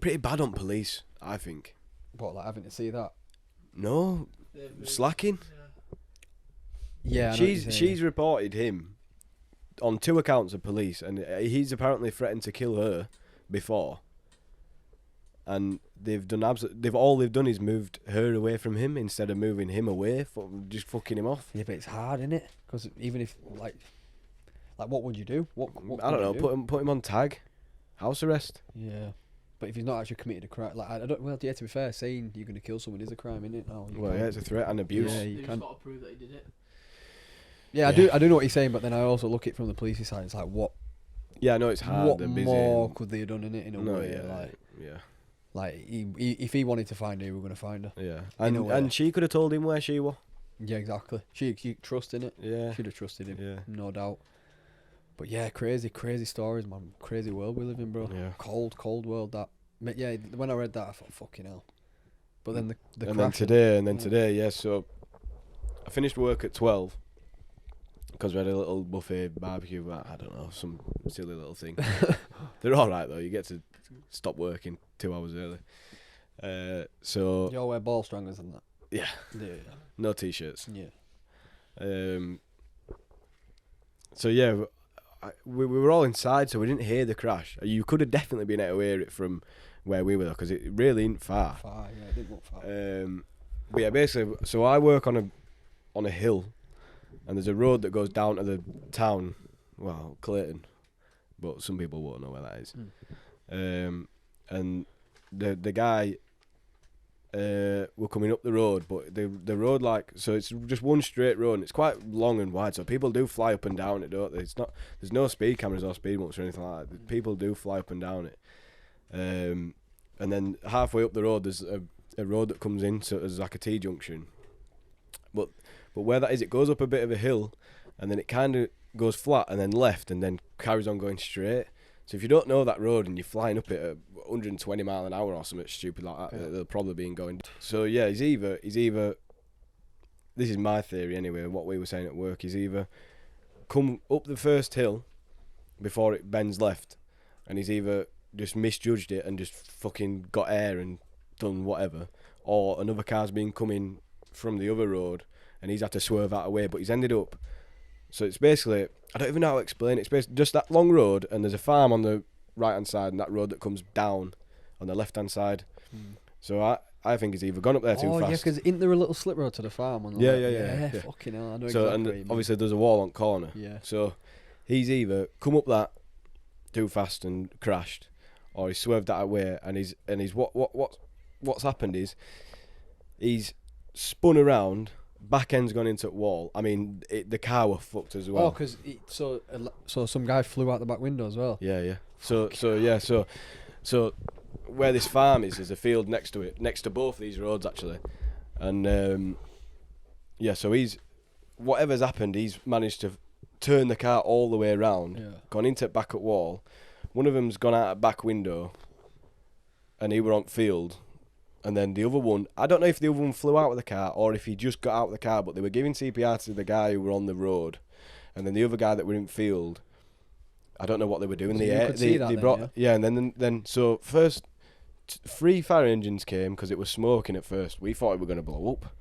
pretty bad on police, I think. What, like having to see that? No, slacking. Yeah, she's reported him on 2 accounts of police, and he's apparently threatened to kill her before. And they've done all they've done is moved her away from him instead of moving him away, just fucking him off. Yeah, but it's hard, isn't it? Because even if like what would you do? What I don't know. Put him on tag, house arrest. Yeah. But if he's not actually committed a crime, like I don't. Well, yeah. To be fair, saying you're going to kill someone is a crime, isn't it? No, Well, yeah, it's a threat and abuse. Yeah, You you just can. got to prove that he did it. Yeah, I do know what you're saying, but then I also look at it from the police side. It's like what Yeah, I know it's hard what and busy. more and- could they have done in it in a No, way? yeah, yeah. Like he, if he wanted to find her, we were going to find her. Yeah, In a way. and she could have told him where she was. Yeah, exactly. She trusted it. Yeah, She'd have trusted him, yeah, no doubt. But yeah, crazy stories, man. Crazy world we live in, bro. yeah. Cold world. That. Yeah, when I read that, I thought, fucking hell. But then the And then crash today, yeah. So I finished work at 12 because we had a little buffet barbecue. I don't know, some silly little thing. They're all right though. You get to stop working 2 hours early. So You all wear ball strangers and that. yeah, Yeah. no t-shirts. Yeah. So yeah, we were all inside, so we didn't hear the crash. You could have definitely been able to hear it from where we were, because it really ain't far. Far, yeah, it didn't look far. But yeah, basically, so I work on a hill, and there's a road that goes down to the town, well, Clayton, but some people won't know where that is. And the guy were coming up the road, but the road, like, so it's just one straight road, and it's quite long and wide, so people do fly up and down it, don't they? There's no speed cameras or speed bumps or anything like that. People do fly up and down it. And then halfway up the road, there's a road that comes in, so there's like a T-junction. But where that is, it goes up a bit of a hill, and then it kind of goes flat and then left, and then carries on going straight. So if you don't know that road and you're flying up it at 120 mile an hour or something stupid like that, they'll probably be going. So yeah, he's either. This is my theory anyway. What we were saying at work, he's either come up the first hill before it bends left, and he's either just misjudged it and just fucking got air and done whatever, or another car's been coming from the other road and he's had to swerve out of the way, but he's ended up. So it's basically, I don't even know how to explain it. It's basically just that long road, and there's a farm on the right hand side, and that road that comes down on the left hand side. So I think he's either gone up there too fast. Oh yeah, because isn't there a little slip road to the farm? On the left? Yeah. Fucking hell, I know So exactly. and what you mean. obviously there's a wall on corner. Yeah. So he's either come up that too fast and crashed, or he swerved that way, and he's what's happened is he's spun around. Back end's gone into the wall. I mean, the car were fucked as well. Oh, because so some guy flew out the back window as well. Yeah. So where this farm is, there's a field next to it, next to both these roads actually, and so he's whatever's happened, he's managed to turn the car all the way around, gone into the back at wall. One of them's gone out a back window, and he were on field. And then the other one, I don't know if the other one flew out of the car or if he just got out of the car, but they were giving CPR to the guy who were on the road, and then the other guy that were in field, I don't know what they were doing. And then so first 3 fire engines came because it was smoking at first. We thought it were going to blow up,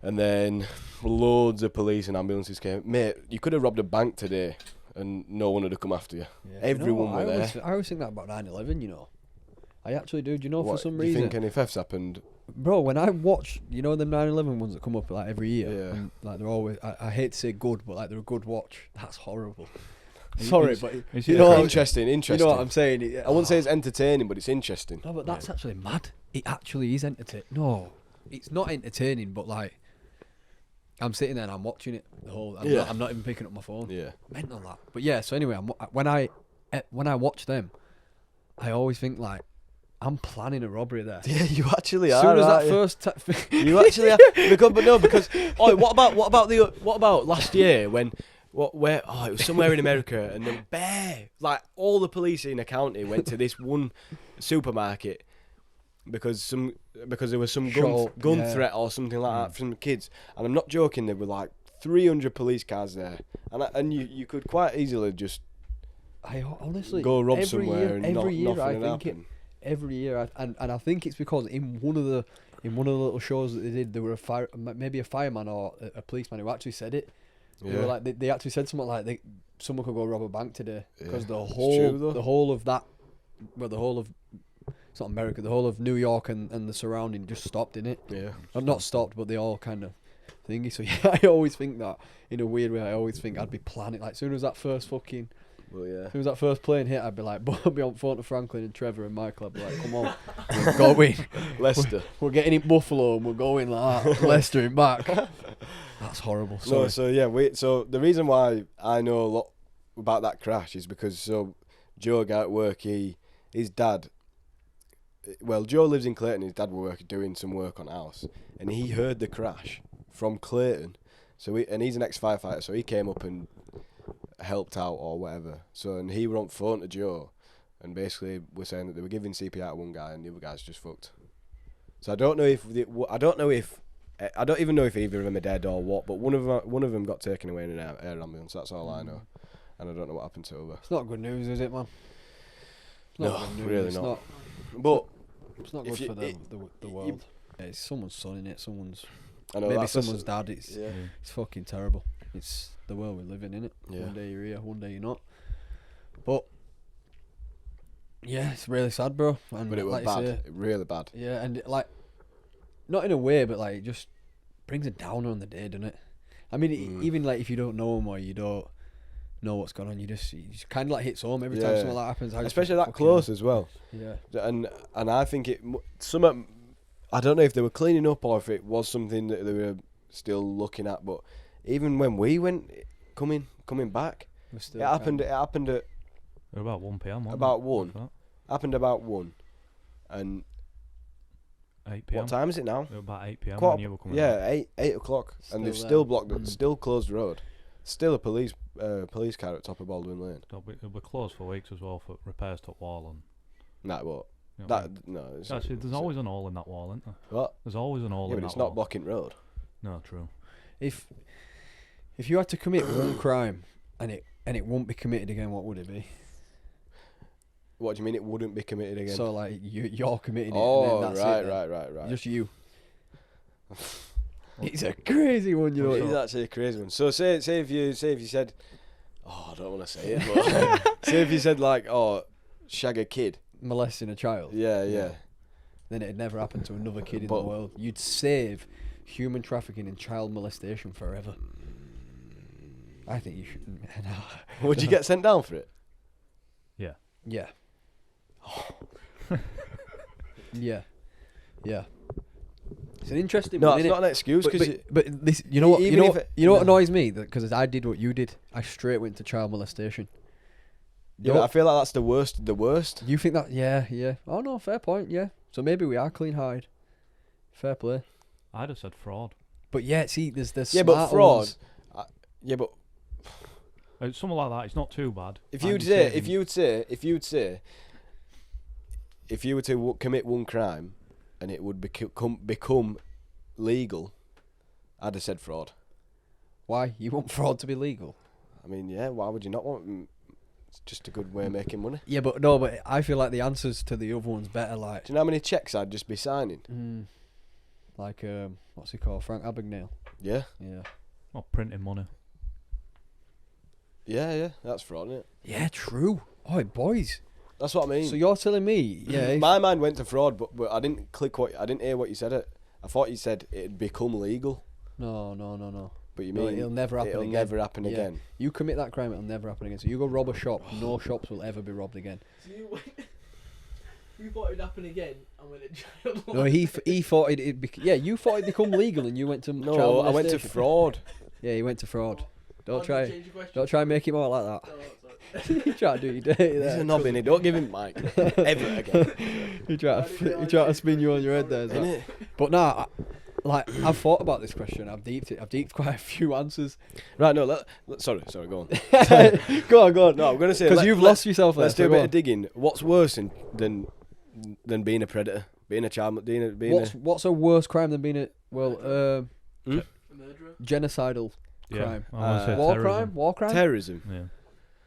and then loads of police and ambulances came. Mate, you could have robbed a bank today, and no one would have come after you. Yeah. Everyone were there. I always think that about 9/11. You know. I actually do. Do you know, What, for some do you reason, think any thefts happened? bro, when I watch, you know, the 9/11 ones that come up like every year, Yeah. and, like they're always, I hate to say good, but like they're a good watch. That's horrible. Sorry, but Is you it know, Interesting. you know what I'm saying. I wouldn't say it's entertaining, but it's interesting. No, but that's actually mad. It actually is entertaining. No, it's not entertaining, but like, I'm sitting there and I'm watching it the whole. I'm not even picking up my phone. Yeah. Mental that. But yeah, so anyway, when I watch them, I always think like, I'm planning a robbery there. Yeah, you actually As are. soon as that aren't first you actually are. Because what about last year when it was somewhere in America, and then all the police in a county went to this one supermarket because there was some gun threat or something like that from the kids, and I'm not joking, there were like 300 police cars there, and you could quite easily just I honestly go rob every somewhere year, and every year nothing I would think happen. every year, and I think it's because in one of the little shows that they did, there were maybe a fireman or a policeman who actually said it. They were like they actually said something like someone could go rob a bank today because the whole of it's not America, the whole of New York and the surrounding just stopped in it. Yeah, Or not stopped, but they all kind of thingy. So yeah, I always think that in a weird way. I always think I'd be planning, like, as soon as that first fucking Well, yeah. If it was that first plane hit, I'd be like, I'd be on phone to Franklin and Trevor and Michael. I'd be like, come on, we're going. Leicester. We're getting in Buffalo and we're going like that. Leicester in back. That's horrible. Sorry. No, so yeah, so the reason why I know a lot about that crash is because Joe got at work. His dad. Well, Joe lives in Clayton. His dad was doing some work on house, and he heard the crash from Clayton. And he's an ex-firefighter, so he came up and helped out or whatever. So, and he were on phone to Joe, and basically were saying that they were giving CPR to one guy, and the other guy's just fucked. So I don't even know if either of them are dead or what. But one of them got taken away in an air ambulance. That's all I know, and I don't know what happened to her. It's not good news, is it, man? No, really it's not. But it's not good for the world. It's someone's son in it. Maybe someone's dad. It's fucking terrible. It's the world we live in, innit? Yeah. One day you're here, one day you're not. But yeah, it's really sad, bro. And but it was like bad, really bad. Yeah, and like, not in a way, but like, it just brings a downer on the day, doesn't it? I mean, even like if you don't know him or you don't know what's going on, you just kind of like hits home every time something like that happens. Especially that close as well. Yeah. And I think I don't know if they were cleaning up or if it was something that they were still looking at, but even when we went coming back, it happened at about 1 p.m. About 1. Happened about 1. And 8 p.m. What time is it now? About 8 p.m. when you were coming back. 8 o'clock. And they've still blocked still closed the road. Still a police car at top of Baldwin Lane. It'll be closed for weeks as well for repairs to wall and. Nah, what? You know, That no. Actually, there's always an hole in that wall, isn't there? What? There's always an hole in but that it's wall. not blocking road. No, true. If you had to commit one crime and it won't be committed again, what would it be? What do you mean it wouldn't be committed again? So like you're committing it. Oh, and then that's right. Just you. It's a crazy one, you know. It's actually a crazy one. So say if you said, I don't want to say it, but say if you said like, shag a kid, molesting a child. Yeah. Then it'd never happen to another kid in the world. You'd save human trafficking and child molestation forever. I think you should. Would you get sent down for it? Yeah. Yeah. Yeah. It's an interesting one. No, it's not an excuse but this, you know what annoys me? Because I did what you did. I straight went to child molestation. Yeah, but I feel like that's the worst. The worst. You think that? Yeah. Oh no, fair point. Yeah. So maybe we are clean hide. Fair play. I'd have said fraud. But yeah, see, there's yeah, but fraud. Yeah, but something like that. It's not too bad. If you were to commit one crime, and it would become legal, I'd have said fraud. Why? You want fraud to be legal? I mean, yeah. Why would you not want? It's just a good way of making money. Yeah, but I feel like the answers to the other one's better. Like, do you know how many checks I'd just be signing? Like what's he called? Frank Abagnale. Yeah. Or printing money. Yeah. That's fraud, isn't it? Yeah, true. Oh, boys. That's what I mean. So you're telling me, yeah? My mind went to fraud, but I didn't I didn't hear what you said. I thought you said it'd become legal. No. But you mean it'll never happen again. It'll never happen again. You commit that crime, it'll never happen again. So you go rob a shop, no shops will ever be robbed again. So you thought it'd happen again, and went to jail. No, he thought you thought it'd become legal, and you went to no. I went to fraud. Yeah, you went to fraud. Don't try and make him out like that. You try to do your dirty there. He's a knob in it. Don't give him mic ever again. You try to spin you on your head there. Innit? But nah, I've thought about this question. I've deeped it. I've deeped quite a few answers. Right, no. Sorry. Go on. Go on. No, I'm gonna say because you've lost yourself there. Let's do a bit of digging. What's worse than being a predator, being a child, what's a worse crime than being a murderer? Genocidal crime? War crime? Terrorism. Yeah.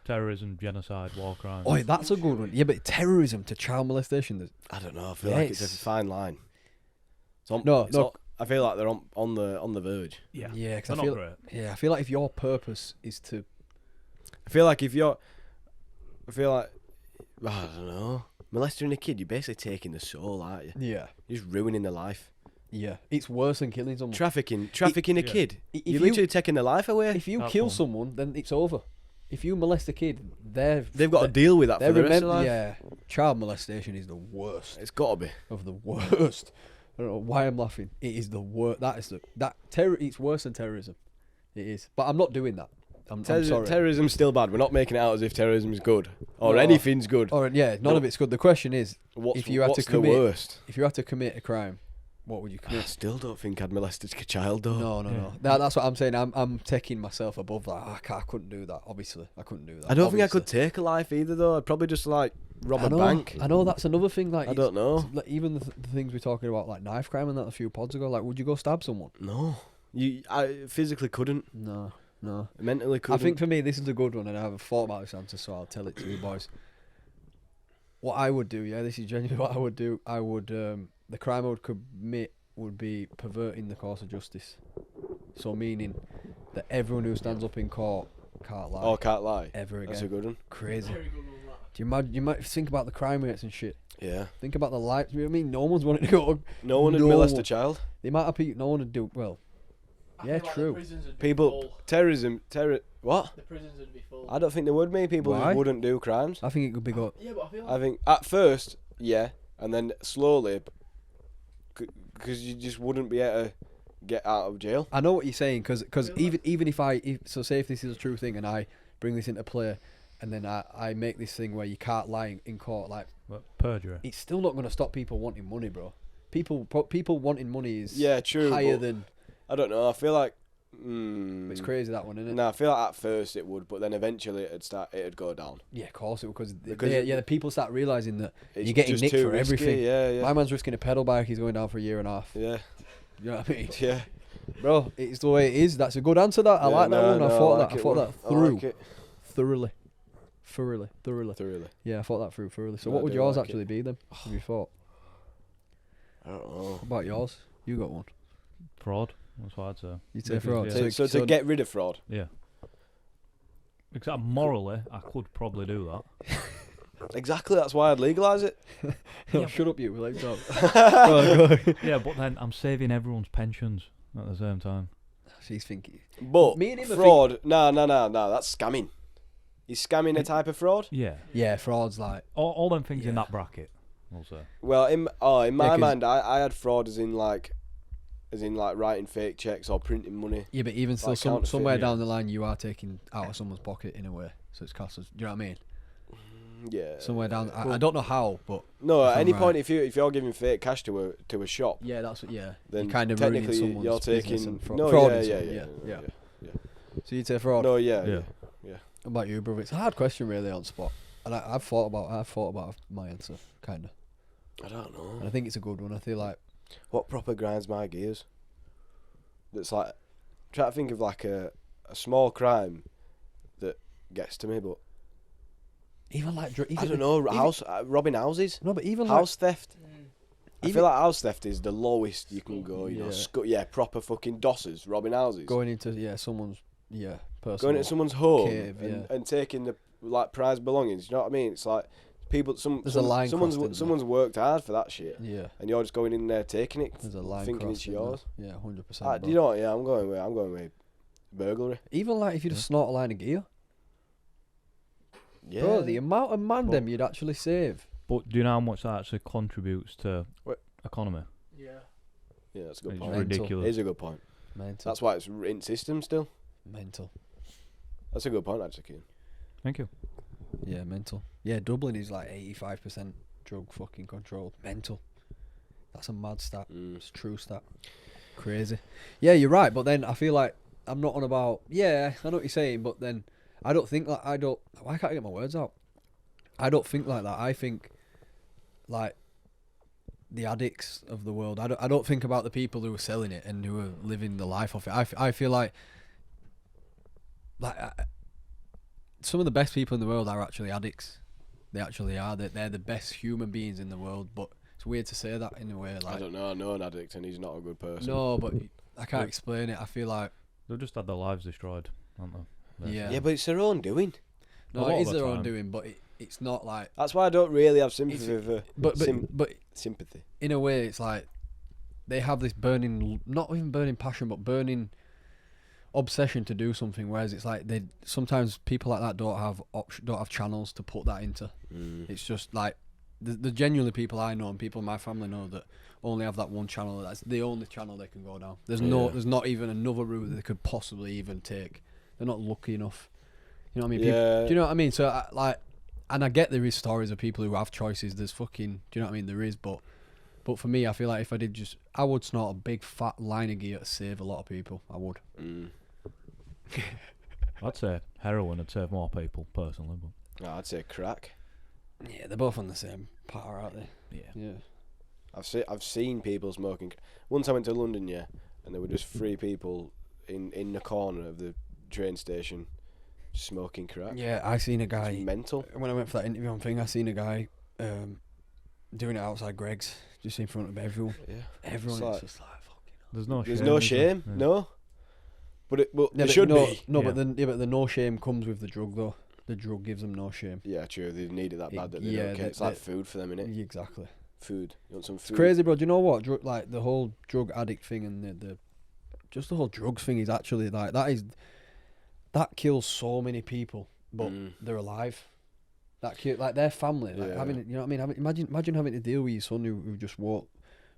Terrorism, genocide, war crimes. Oh, that's a good one. Yeah, but terrorism to child molestation. I don't know. I feel like it's a fine line. I feel like they're on the verge. Yeah. Yeah, because I feel like if your purpose is to, I feel like I don't know, molesting a kid, you're basically taking the soul, aren't you? Yeah. You're just ruining their life. Yeah, it's worse than killing someone. Trafficking a kid. If You're literally taking their life away. If you kill someone, then it's over. if you molest a kid, they've got to deal with that for the rest of life. Yeah, child molestation is the worst. It's got to be of the worst. I don't know why I'm laughing. It is the worst. It's worse than terrorism. It is. But I'm not doing that. I'm sorry. Terrorism's still bad. We're not making it out as if terrorism is good or anything's good. Or none of it's good. The question is, if you had to commit a crime, what would you commit? I still don't think I'd molest a child though. No. That's what I'm saying. I'm taking myself above that. I couldn't do that. Obviously, I couldn't do that. I don't think I could take a life either though. I'd probably just like rob a bank. I know that's another thing. Like I don't know. Like, even the things we're talking about, like knife crime and that a few pods ago. Like, would you go stab someone? No, I physically couldn't. No. Mentally couldn't. I think for me this is a good one, and I haven't thought about this answer, so I'll tell it to you boys. What I would do, this is genuinely what I would do. I would the crime I would commit would be perverting the course of justice. So meaning that everyone who stands up in court can't lie. Oh, can't lie. Ever again. That's a good one. Crazy. Very good one, that. Do you imagine? You might think about the crime rates and shit. Yeah. Think about the lives. You know what I mean? No one's wanting to go. No one would molest a child. The amount of people. No one would do well. I feel like true. The prisons would be People, full. What? The prisons would be full. I don't think there would be. People Why? just wouldn't do crimes. I think it could be got. Yeah, but I feel like I think at first, yeah, and then slowly, because you just wouldn't be able to get out of jail. I know what you're saying, because even if say if this is a true thing and I bring this into play, and then I make this thing where you can't lie in court, like perjury, it's still not going to stop people wanting money, bro. People wanting money is true higher than. I don't know. I feel like. It's crazy that one, isn't it? No, I feel like at first it would, but then eventually it'd go down. Yeah, of course it would, because the people start realising that it's you're getting just nicked too for risky, everything. Yeah. My man's risking a pedal bike, he's going down for a year and a half. Yeah. You know what I mean? Yeah. Bro, it's the way it is. That's a good answer. That I like that one. I thought that through thoroughly. Yeah, I thought that through thoroughly. So what would yours actually be then? Have you thought? I don't know. What about yours? You got one. fraud. That's what I'd say. You'd say fraud. Yeah. So to get rid of fraud. Yeah. Except morally, I could probably do that. Exactly, that's why I'd legalise it. No, shut up, you. We like talk. Yeah, but then I'm saving everyone's pensions at the same time. She's thinking. But Me and him fraud, no, that's scamming. He's scamming a type of fraud. Yeah. Yeah, fraud's like all them things in that bracket. I'll say. Well, in my mind, I had fraud as in like writing fake checks or printing money. Yeah, but even still, Like somewhere down the line, you are taking out of someone's pocket in a way, so it's cost us. Do you know what I mean? Yeah. Somewhere down. I don't know how, but no. At any right. point, if you're giving fake cash to a shop, yeah, that's what. Yeah, then you're kind of technically ruining someone's you're business taking and fraud. no, fraud yeah. So you'd say fraud. No, yeah. What about you, brother? It's a hard question, really, on spot. And I've thought about my answer, kind of. I don't know. And I think it's a good one. I feel like What proper grinds my gears? That's like, try to think of like a small crime that gets to me, but even like I don't know, robbing houses. No, but even house theft. I Even- feel like house theft is the lowest you can go. You Yeah. know, proper fucking dossers robbing houses. going into someone's personal. Going into someone's home cave, and taking the like prized belongings. You know what I mean? It's like people. There's a line crossed, isn't there? someone's worked hard for that shit. Yeah, And you're just going in there taking it, there's a line thinking crossed, it's yours. isn't there? Yeah, 100%. Do you know what? Yeah, I'm going with burglary. Even like if you just snort a line of gear, Yeah. bro, the amount of mandem you'd actually save. But do you know how much that actually contributes to What? economy? Yeah. Yeah, that's a good It's point. ridiculous. It is a good point. Mental. That's why it's in system still. Mental. That's a good point, actually, Keane. Thank you. Yeah, mental. Yeah, Dublin is like 85% drug fucking controlled. Mental. That's a mad stat. It's a true stat. Crazy. Yeah, you're right. But then I feel like I'm not on about. Yeah, I know what you're saying. But then I don't think like Why can't I get my words out? I don't think like that. I think like the addicts of the world. I don't think about the people who are selling it and who are living the life of it. I feel like some of the best people in the world are actually addicts. They actually are. They're the best human beings in the world. But it's weird to say that in a way. Like, I don't know. I know an addict and he's not a good person. no, but I can't explain it. I feel like They've just had their lives destroyed, haven't they? yeah. Yeah, but it's their own doing. A No, lot it of is the their own time. doing, but it's not like. That's why I don't really have sympathy for But sympathy. in a way, it's like they have this burning, not even burning passion, but burning obsession to do something, whereas it's like sometimes people like that don't have channels to put that into. It's just like the genuinely people I know and people in my family know that only have that one channel. That's the only channel they can go down. There's not even another route that they could possibly even take. They're not lucky enough. You know what I mean? Do you know what I mean? So and I get there is stories of people who have choices. There's fucking, do you know what I mean? There is, but for me, I feel like if I would snort a big fat line of gear to save a lot of people. I would. I'd say heroin would save more people, personally. But No, I'd say crack. Yeah, they're both on the same par, aren't they? Yeah. I've seen people smoking. Once I went to London, and there were just 3 people in the corner of the train station smoking crack. Yeah, I seen a guy. It's mental. When I went for that interview on thing, I seen a guy doing it outside Greg's, just in front of everyone. Yeah, Everyone it's is just like, fucking hell. There's no is there? shame, Yeah. no. But there should be. No, Yeah. but the no shame comes with the drug though. The drug gives them no shame. Yeah, true. They need it that bad that they yeah, don't care. It's like food for them, innit? Exactly. Food. You want some food? It's crazy, bro. Do you know what? Like the whole drug addict thing and the whole drugs thing is actually like that kills so many people, but they're alive. Like their family, like having, you know what I mean? Imagine having to deal with your son who just won't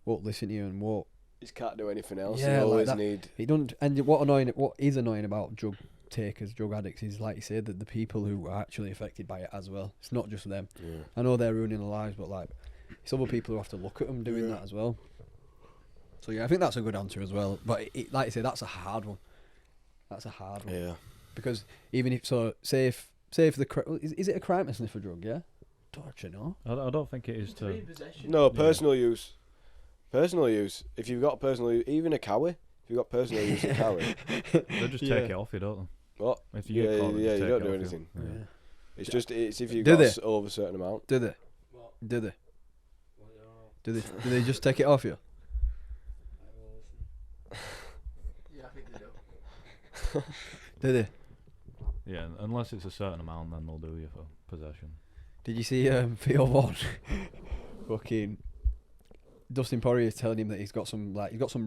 listen to you and won't. He can't do anything else. Yeah, He always like that. need. He don't. And what is annoying about drug takers, drug addicts, is like you said, that the people who are actually affected by it as well. It's not just them. Yeah. I know they're ruining their lives, but like it's other people who have to look at them doing that as well. So yeah, I think that's a good answer as well. But like I say, that's a hard one. Yeah. Because even if say if the is it a crime to sniff a drug? Yeah. Don't actually know. I don't think it is To be to. in possession. No, personal use. Personal use. If you've got personal use, even a cowie. If you've got personal use of cowie. They just take it off you, don't What? they? If you get caught, they Yeah, just you take don't it do off anything. You. Yeah. It's if you Do got they? over a certain amount. Do they? What? Do they? Well, I don't know. Do they just take it off you? I will listen. Yeah, I think they do. Do they? Yeah, unless it's a certain amount, then they'll do you for possession. Did you see Theo Vaughn? Fucking Dustin Poirier telling him that he's got some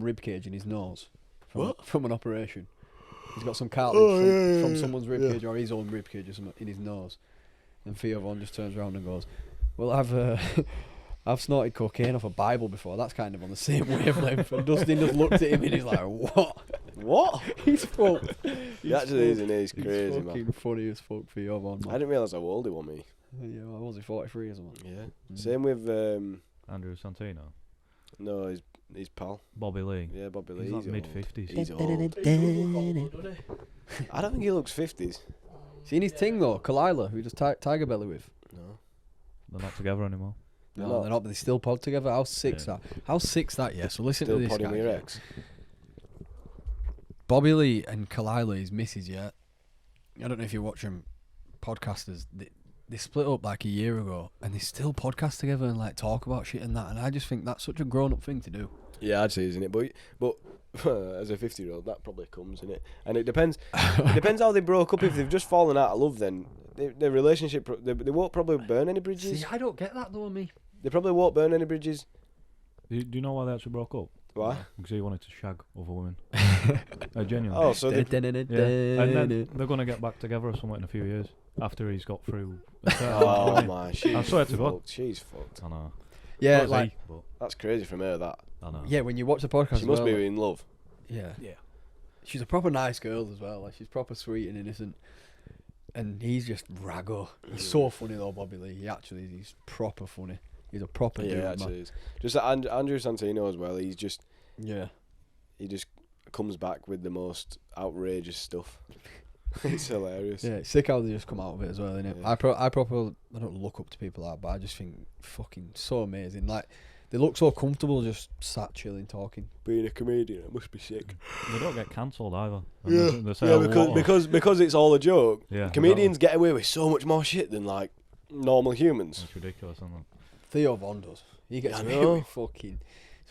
rib cage in his nose from an operation. He's got some cartilage from someone's rib cage or his own rib cage or something in his nose. And Theo Vaughn just turns around and goes, "Well, I've snorted cocaine off a Bible before. That's kind of on the same wavelength." And Dustin just looked at him and he's like, "What? What? He's fucked." He actually is, and he's crazy, He's fucking man. funny as fuck, Theo Vaughn. I didn't realise how old he was, me. Yeah, well, was he 43 or something? Yeah. Same with Andrew Santino, no, his pal. Bobby Lee. Yeah, Bobby Lee. He's like He's mid old. 50s. He's old. He does look old, doesn't he? I don't think he looks 50s. Seen his ting though, Kalila, who does Tiger Belly with. No. They're not together anymore. No, they're not, but they still pod together. How sick's Yeah. that? How sick's that, yeah? So listen Still to this podding guy. with your ex. Bobby Lee and Kalila, his missus, yeah? I don't know if you watch them podcasters. They split up like a year ago and they still podcast together and like talk about shit and that. And I just think that's such a grown-up thing to do. Yeah, I'd say, isn't it? But as a 50-year-old, that probably comes, innit? And it depends. It depends how they broke up. If they've just fallen out of love, then their relationship, they won't probably burn any bridges. See, I don't get that though, me. They probably won't burn any bridges. Do you know why they actually broke up? Why? Because he wanted to shag other women. Genuinely. Oh, so they, Yeah. And then they're going to get back together or something in a few years after he's got through. oh man, she's I swear to God. fucked. She's fucked. I know. Yeah, Not like he, but That's crazy from her. That I know. yeah, when you watch the podcast, she must as be well, in love. yeah, Yeah. she's a proper nice girl as well. Like she's proper sweet and innocent, and he's just raggo. He's so funny though, Bobby Lee. He's proper funny. He's a proper dude, Yeah, actually man. is. Just like Andrew Santino as well. He just comes back with the most outrageous stuff. It's hilarious. Yeah, it's sick how they just come out of it as well, innit? Yeah. I don't look up to people like that, but I just think fucking so amazing. Like they look so comfortable, just sat chilling, talking. Being a comedian, it must be sick. They don't get cancelled either. And Yeah, they say a lot of- because it's all a joke. Yeah, Comedians get away with so much more shit than like normal humans. It's ridiculous, isn't it? Theo Von does. He gets I away know. with fucking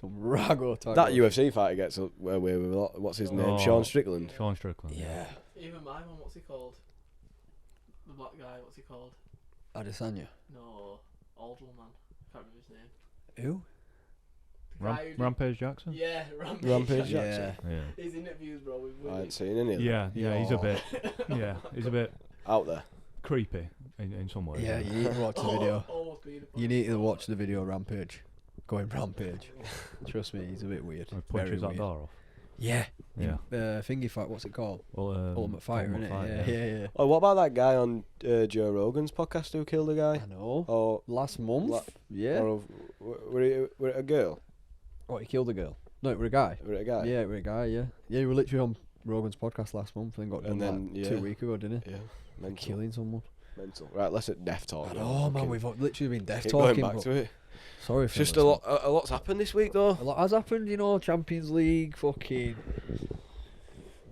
some raggo type. That UFC fighter gets away with a lot. What's his name? Oh. Sean Strickland. Sean Strickland. Yeah. Even my one, what's he called? The black guy, what's he called? Adesanya. No, Aldwell man. I can't remember his name. Who? The Rampage Jackson? Yeah, Rampage Yeah. Jackson. Yeah. His interviews, bro, with I Willie. ain't seen any of Yeah, them. yeah, he's a bit. Yeah, he's a bit Out there. creepy in some ways. Yeah, you need to watch the video. Almost beautiful. You need to watch the video Rampage. Going Rampage. Trust me, he's a bit weird. He Very punches that weird. door off. Yeah. Yeah. Thingy fight, what's it called? Well, Ultimate Fighter, Ultimate innit? Fight, Yeah. Oh, what about that guy on Joe Rogan's podcast who killed a guy? I know. Or Last month? Yeah. Or were it a girl? What, he killed a girl? No, it were a guy. Were it a guy? Yeah, it were a guy, yeah. Yeah, he was literally on Rogan's podcast last month and got done And then, like 2 weeks ago, didn't he? Yeah. Mental. Killing someone. Mental. Right, let's at death talk. I now. know, man, Fucking we've literally been death keep talking. going back to it. Sorry It's for just a lot's happened this week though. A lot has happened, you know, Champions League, fucking...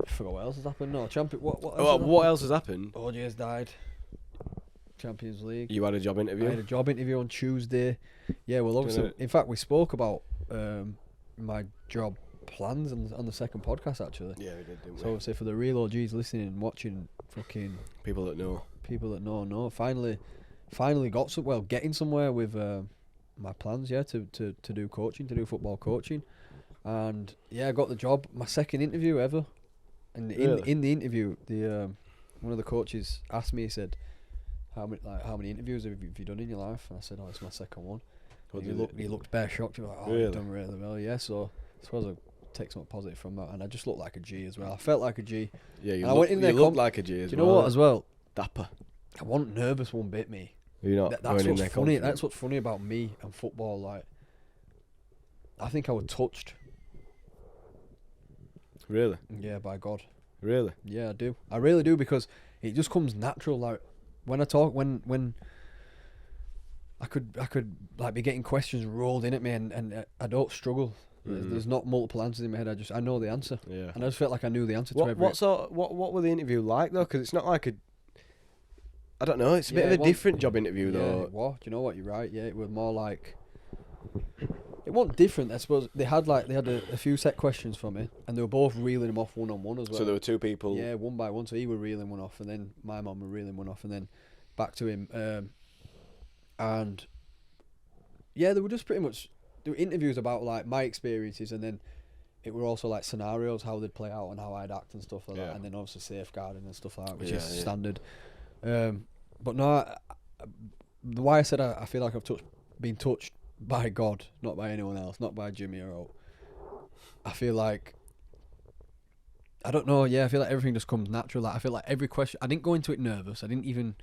I forgot what else has happened. No, What else has happened? OJ has died. Champions League. You had a job interview. I had a job interview on Tuesday. Yeah, well, obviously, in fact, we spoke about my job plans on the second podcast, actually. Yeah, we did, didn't we? So, obviously, for the real OGs listening and watching, fucking people that know. Finally got getting somewhere with my plans, yeah, to do coaching, to do football coaching. And, yeah, I got the job, my second interview ever. And in the interview, the one of the coaches asked me, he said, how many interviews have you done in your life? And I said, it's my second one. He looked bare shocked. He was like, you've done really well. Yeah, so I suppose I'll take something positive from that. And I just looked like a G as well. I felt like a G. Yeah, you looked like a G as well. Do you know what as well? Dapper. I wasn't nervous one bit, me. You're not That's what's funny. confident. That's what's funny about me and football. Like, I think I was touched. Really? Yeah, by God. Really? Yeah, I do. I really do, because it just comes natural. Like when I talk, when I could like be getting questions rolled in at me, and I don't struggle. There's not multiple answers in my head. I know the answer. Yeah. And I just felt like I knew the answer to everything. What were the interview like though? Because it's not like I don't know. It's a bit of a different job interview though. It was. Do you know what? You're right. Yeah, it was more like. It wasn't different, I suppose. They had a few set questions for me, and they were both reeling them off 1-on-1 as well. So there were two people. Yeah, one by one. So he were reeling one off, and then my mum were reeling one off, and then back to him. And yeah, they were just pretty much there were interviews about like my experiences, and then it were also like scenarios, how they'd play out and how I'd act and stuff like that, and then obviously safeguarding and stuff like that, which is standard. But no, why I said I feel like I've been touched by God, not by anyone else, not by Jimmy or all. I feel like I don't know. Yeah, I feel like everything just comes natural. Like I feel like every question, I didn't go into it nervous. I didn't even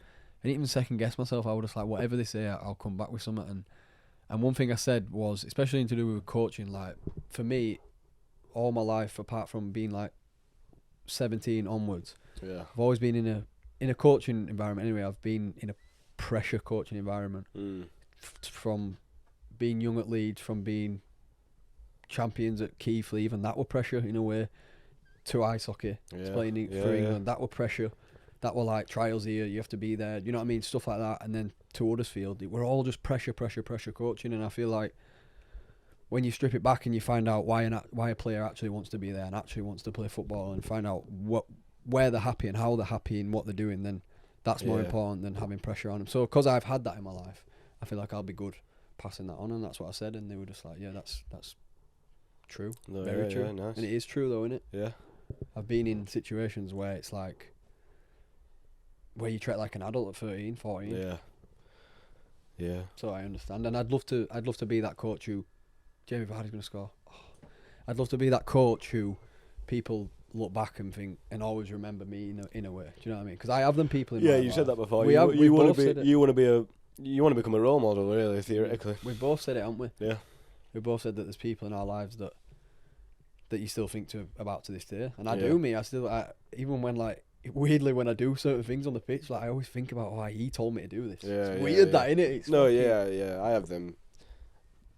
second guess myself. I was just like, whatever they say, I'll come back with something. And one thing I said was, especially to do with coaching, like for me, all my life, apart from being like 17 onwards, I've always been in a coaching environment. Anyway, I've been in a pressure coaching environment from being young at Leeds, from being champions at Keighley, even that were pressure in a way, to ice hockey, playing for England, that were pressure, that were like trials here, you have to be there, you know what I mean, stuff like that. And then to Huddersfield, we're all just pressure coaching. And I feel like when you strip it back and you find out why a player actually wants to be there and actually wants to play football, and find out where they're happy and how they're happy and what they're doing, then that's more important than having pressure on them. So because I've had that in my life, I feel like I'll be good passing that on, and that's what I said. And they were just like, yeah, that's true. No, very true. Nice. And it is true though, isn't it? Yeah. I've been in situations where it's like where you treat like an adult at 13, 14. Yeah. Yeah. So I understand, and I'd love to be that coach who Jamie Vardy's going to score. Oh, I'd love to be that coach who people look back and think and always remember me in a way. Do you know what I mean? Because I have them people in my life. You said that before. You want to become a role model, really, theoretically. We both said it, haven't we? Yeah. We both said that there's people in our lives that you still think about to this day, and I do. Even when like weirdly when I do certain things on the pitch, like I always think about why he told me to do this. Yeah, it's weird that, innit? It's I have them.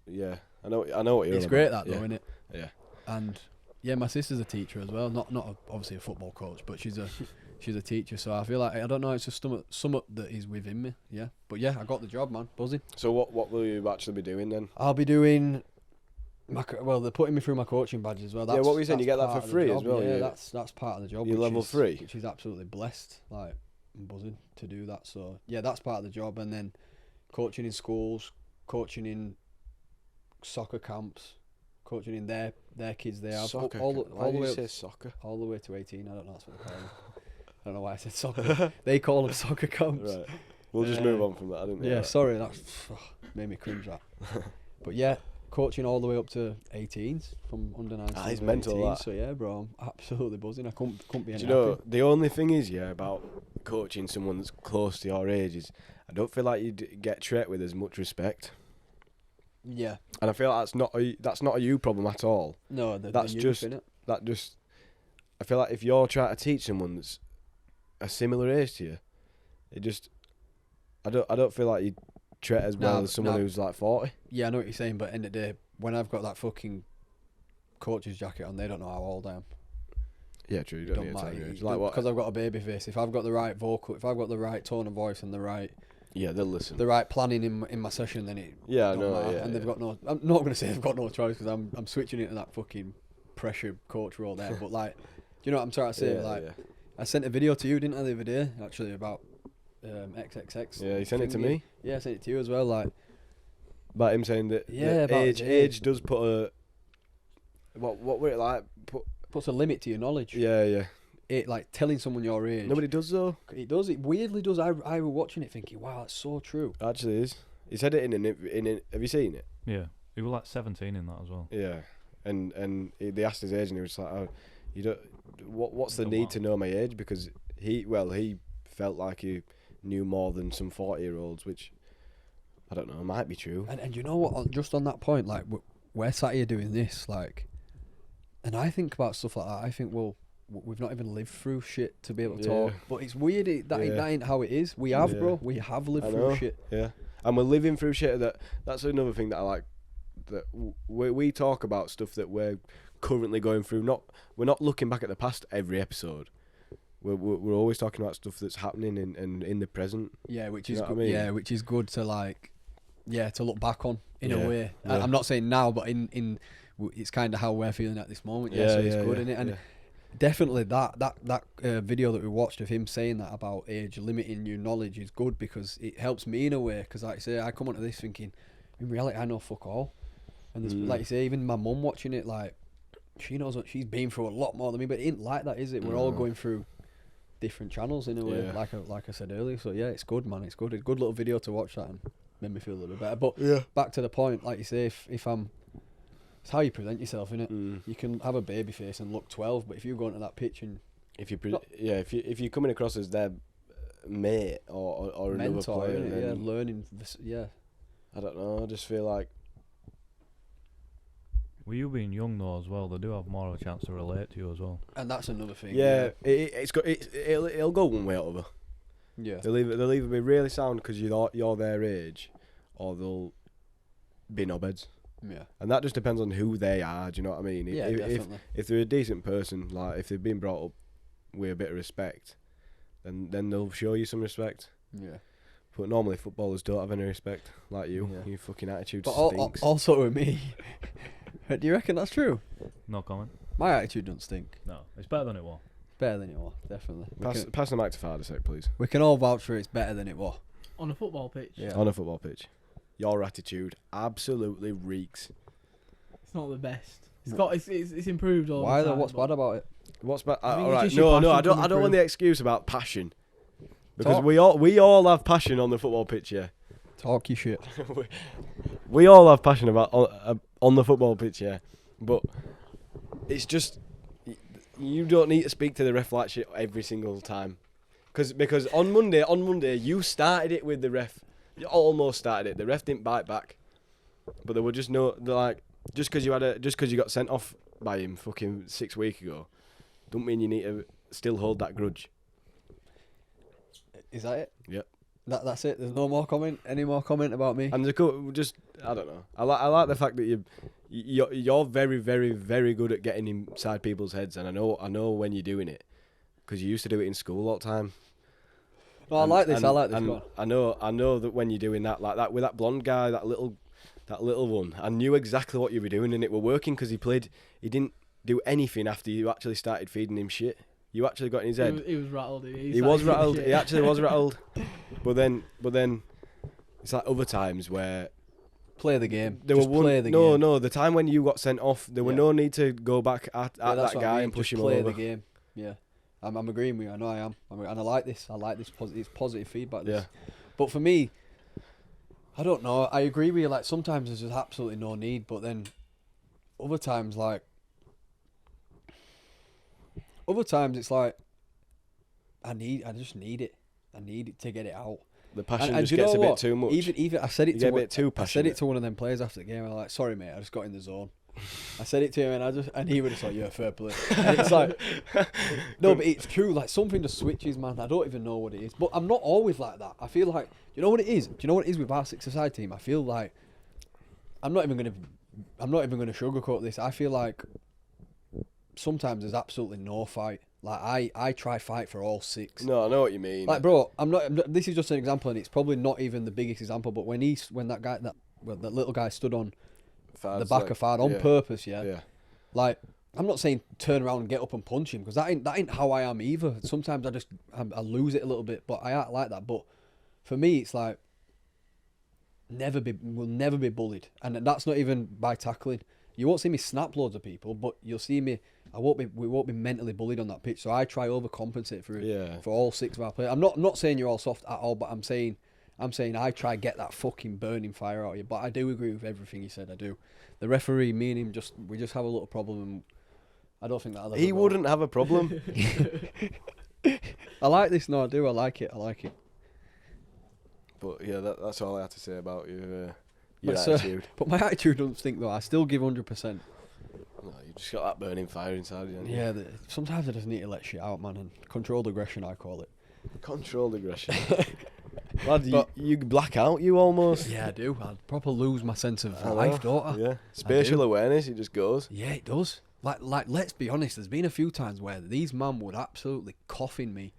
Yeah, I know what you're. It's great that though, innit? Yeah. And yeah, my sister's a teacher as well. Not obviously a football coach, but she's a teacher. So I feel like I don't know. It's just something that is within me. Yeah, but yeah, I got the job, man. Buzzing. So what will you actually be doing then? I'll be doing. They're putting me through my coaching badge as well. What were you saying? You get that for free as well? Yeah, that's part of the job. You're level 3, which is absolutely blessed. Like I'm buzzing to do that. So yeah, that's part of the job. And then coaching in schools, coaching in soccer camps, coaching in their kids. They have Soccer. all Why the do way you up, say soccer? all the way to 18. I don't know that's what they call them. I don't know why I said soccer. They call them soccer camps. Right. We'll just move on from that. I didn't know Yeah, that. sorry, that's made me cringe that. But yeah, coaching all the way up to 18s from under 19s. It's to mental, 18s, that. So yeah, bro, I'm absolutely buzzing. I couldn't be any Do you know, happier. the only thing is, about coaching someone that's close to your age is I don't feel like you'd get treated with as much respect. Yeah. And I feel like that's not a you problem at all. No, That's just- innit? I feel like if you're trying to teach someone that's a similar age to you, I don't feel like you treat as well as someone who's like 40. Yeah, I know what you're saying, but end of the day, when I've got that fucking coach's jacket on, they don't know how old I am. Yeah, true. You don't need to tell your age. Like what? Because I've got a baby face. If I've got the right vocal, if I've got the right tone of voice and the right they'll listen. the right planning in my session, then it Yeah, I don't know. matter. Yeah, and they've got no. I'm not going to say they've got no choice because I'm switching into that fucking pressure coach role there. But like, do you know what I'm trying to say? Yeah, like, yeah. I sent a video to you, didn't I, the other day? Actually, about XXX. Yeah, you sent it to me. Yeah, I sent it to you as well. Like, About him saying that Yeah, that about age does put a what were it like? puts a limit to your knowledge. Yeah. It like telling someone your age. Nobody does though. It does. It weirdly does. I was watching it thinking, wow, that's so true. Actually, is. He said it in an. Have you seen it? Yeah, he was like 17 in that as well. Yeah, and they asked his age, and he was like, "Oh, you don't. What's the Don't need matter. to know my age?" Because he felt like he knew more than some 40-year-olds, which I don't know, might be true. And you know what? Just on that point, like we're sat here doing this, like, and I think about stuff like that. I think, well, we've not even lived through shit to be able to talk. But it's weird. That ain't how it is. We have, bro. We have lived through shit. Yeah, and we're living through shit that's another thing that I like. That we talk about stuff that we're currently going through. We're not looking back at the past every episode. We're always talking about stuff that's happening in the present. Yeah, which You is know good. what I mean? Yeah, which is good to like, to look back on in a way. Yeah. I'm not saying now, but it's kind of how we're feeling at this moment. Yeah, so it's good, innit? And definitely that video that we watched of him saying that about age limiting your knowledge is good because it helps me in a way. Because like I say, I come onto this thinking, in reality, I know fuck all. And there's, like you say, even my mum watching it, like, she knows what she's been through a lot more than me, but it ain't like that, is it? We're all going through different channels in a way, like I said earlier. So yeah, it's good, man. It's good. It's a good little video to watch that and made me feel a little bit better. But back to the point, like you say, if I'm, it's how you present yourself, innit? You can have a baby face and look 12, but if you go into that pitch and if you're coming across as their mate or another mentor, player, innit? Learning, I don't know. I just feel like. With you being young though as well, they do have more of a chance to relate to you as well. And that's another thing. Yeah, it'll go one way or other. Yeah. They'll either be really sound because you're their age, or they'll be knobheads. Yeah. And that just depends on who they are. Do you know what I mean? Yeah, definitely. If they're a decent person, like if they've been brought up with a bit of respect, then they'll show you some respect. Yeah. But normally footballers don't have any respect, like you. Yeah. Your fucking attitude But stinks. also with me, do you reckon that's true? No comment. My attitude don't stink. No, it's better than it was. Better than it was, definitely. Pass the mic to Father sec, please. We can all vouch for it's better than it was. On a football pitch. Yeah. On a football pitch, your attitude absolutely reeks. It's not the best. It's improved all Why the though? time. What's bad about it? What's bad? I think All it's right, just your no, I passion don't coming want through. the excuse about passion, because Talk. we all have passion on the football pitch, yeah. Talk your shit. We all have passion about on the football pitch, yeah. But it's just you don't need to speak to the ref like shit every single time, because on Monday you started it with the ref. You almost started it. The ref didn't bite back, but there were just just because you got sent off by him fucking 6 weeks ago, don't mean you need to still hold that grudge. Is that it? Yep. That's it. There's no more comment. Any more comment about me? And I don't know. I like the fact that you're very, very, very good at getting inside people's heads, and I know when you're doing it, because you used to do it in school all the time. No, I like this. Go on. I know that when you're doing that, like that with that blonde guy, that little one, I knew exactly what you were doing, and it were working because he didn't do anything after you actually started feeding him shit. You actually got in his head. He was rattled. He was rattled. He actually was rattled. But then it's like other times where play the game. There just were play the game. No, the time when you got sent off, there were no need to go back at that guy and push him over. Play the game. Yeah, I'm agreeing with you. I know I am. And I like this. It's positive feedback. This. Yeah. But for me, I don't know. I agree with you. Like sometimes there's just absolutely no need, but then other times it's like I just need it. I need it to get it out. The passion just gets a bit too much. Even I said it to a bit too passionate. I said it to one of them players after the game. I was like, "Sorry, mate, I just got in the zone." I said it to him, and he would have thought, "You're a fair play." And it's like, no, but it's true. Like something just switches, man. I don't even know what it is, but I'm not always like that. I feel like, you know what it is? Do you know what it is with our 6-a-side team? I feel like I'm not even gonna sugarcoat this. I feel like sometimes there's absolutely no fight. Like I try fight for all 6. No, I know what you mean. Like, bro, I'm not. This is just an example, and it's probably not even the biggest example. But when that little guy stood on the back of Fard on purpose, yeah. Like, I'm not saying turn around and get up and punch him, because that ain't how I am either. Sometimes I lose it a little bit, but I act like that. But for me, it's like we'll never be bullied, and that's not even by tackling. You won't see me snap loads of people, but you'll see me. We won't be mentally bullied on that pitch. So I try overcompensate for all 6 of our players. I'm not saying you're all soft at all, but I'm saying I try get that fucking burning fire out of you. But I do agree with everything he said. I do. The referee, me and him, we just have a little problem, and I don't think that he wouldn't have a problem. I like this. No, I do. I like it. But yeah, that's all I have to say about your attitude. But my attitude doesn't stink though. I still give 100%. No, you just got that burning fire inside you. Yeah, sometimes I just need to let shit out, man, and controlled aggression, I call it. Controlled aggression. Lad, you black out, you almost. Yeah, I do. I proper lose my sense of life, don't I? Yeah, spatial awareness, it just goes. Yeah, it does. Like, let's be honest, there's been a few times where these man would absolutely coffin me.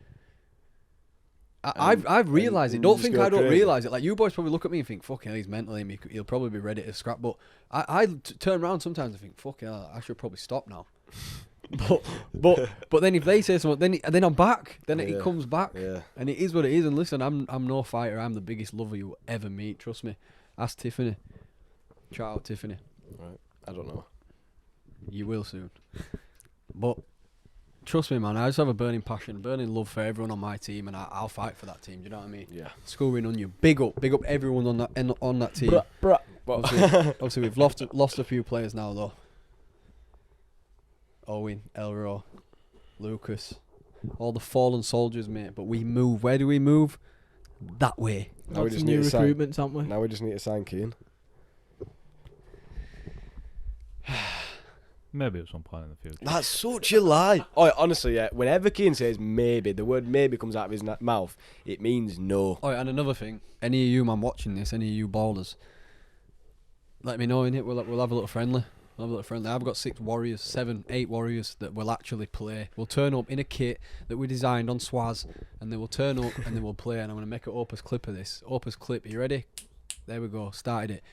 I've realised it. Don't think I don't realise it. Like, you boys probably look at me and think, fucking hell, he's mentally, he'll probably be ready to scrap. But I turn around sometimes and think, fucking hell, I should probably stop now. but then if they say something, then I'm back. Then it comes back. Yeah. And it is what it is. And listen, I'm no fighter. I'm the biggest lover you'll ever meet. Trust me. Ask Tiffany. Shout out Tiffany. Right. I don't know. You will soon. But trust me, man, I just have a burning passion, burning love for everyone on my team, and I'll fight for that team. Do you know what I mean? Yeah. Scoring on you. Big up everyone on that team. Bruh. Obviously, we've lost a few players now, though. Owen, Elro, Lucas, all the fallen soldiers, mate. But we move. Where do we move? That way. Now we just need recruitments, aren't we? Now we just need to sign Keane. Maybe at some point in the future. That's such a lie. Oh, honestly, yeah. Whenever Keane says maybe, the word maybe comes out of his mouth, it means no. Oh, and another thing. Any of you man watching this, any of you ballers, let me know in it. We'll have a little friendly. I've got 6 warriors, 7, 8 warriors that will actually play. We'll turn up in a kit that we designed on Swaz, and they will turn up and they will play. And I'm going to make an Opus clip of this. Opus clip, are you ready? There we go, started it.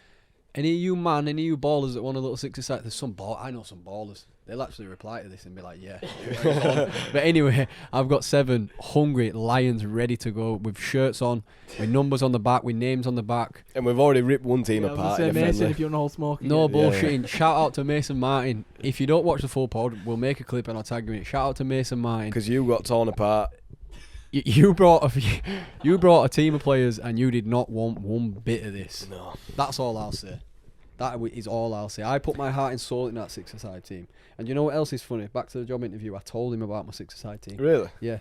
Any of you ballers that want a little 6-a-side, I know some ballers. They'll actually reply to this and be like, yeah. But anyway, I've got 7 hungry lions ready to go with shirts on, with numbers on the back, with names on the back. And we've already ripped one team apart. Mason, if you want to hold smoking. No bullshitting. Yeah. Shout out to Mason Martin. If you don't watch the full pod, we'll make a clip and I'll tag you in it. Shout out to Mason Martin. Because you got torn apart. You brought a team of players and you did not want one bit of this. No. That's all I'll say. That is all I'll say. I put my heart and soul in that 6-a-side team. And you know what else is funny? Back to the job interview, I told him about my 6-a-side team. Really? Yeah.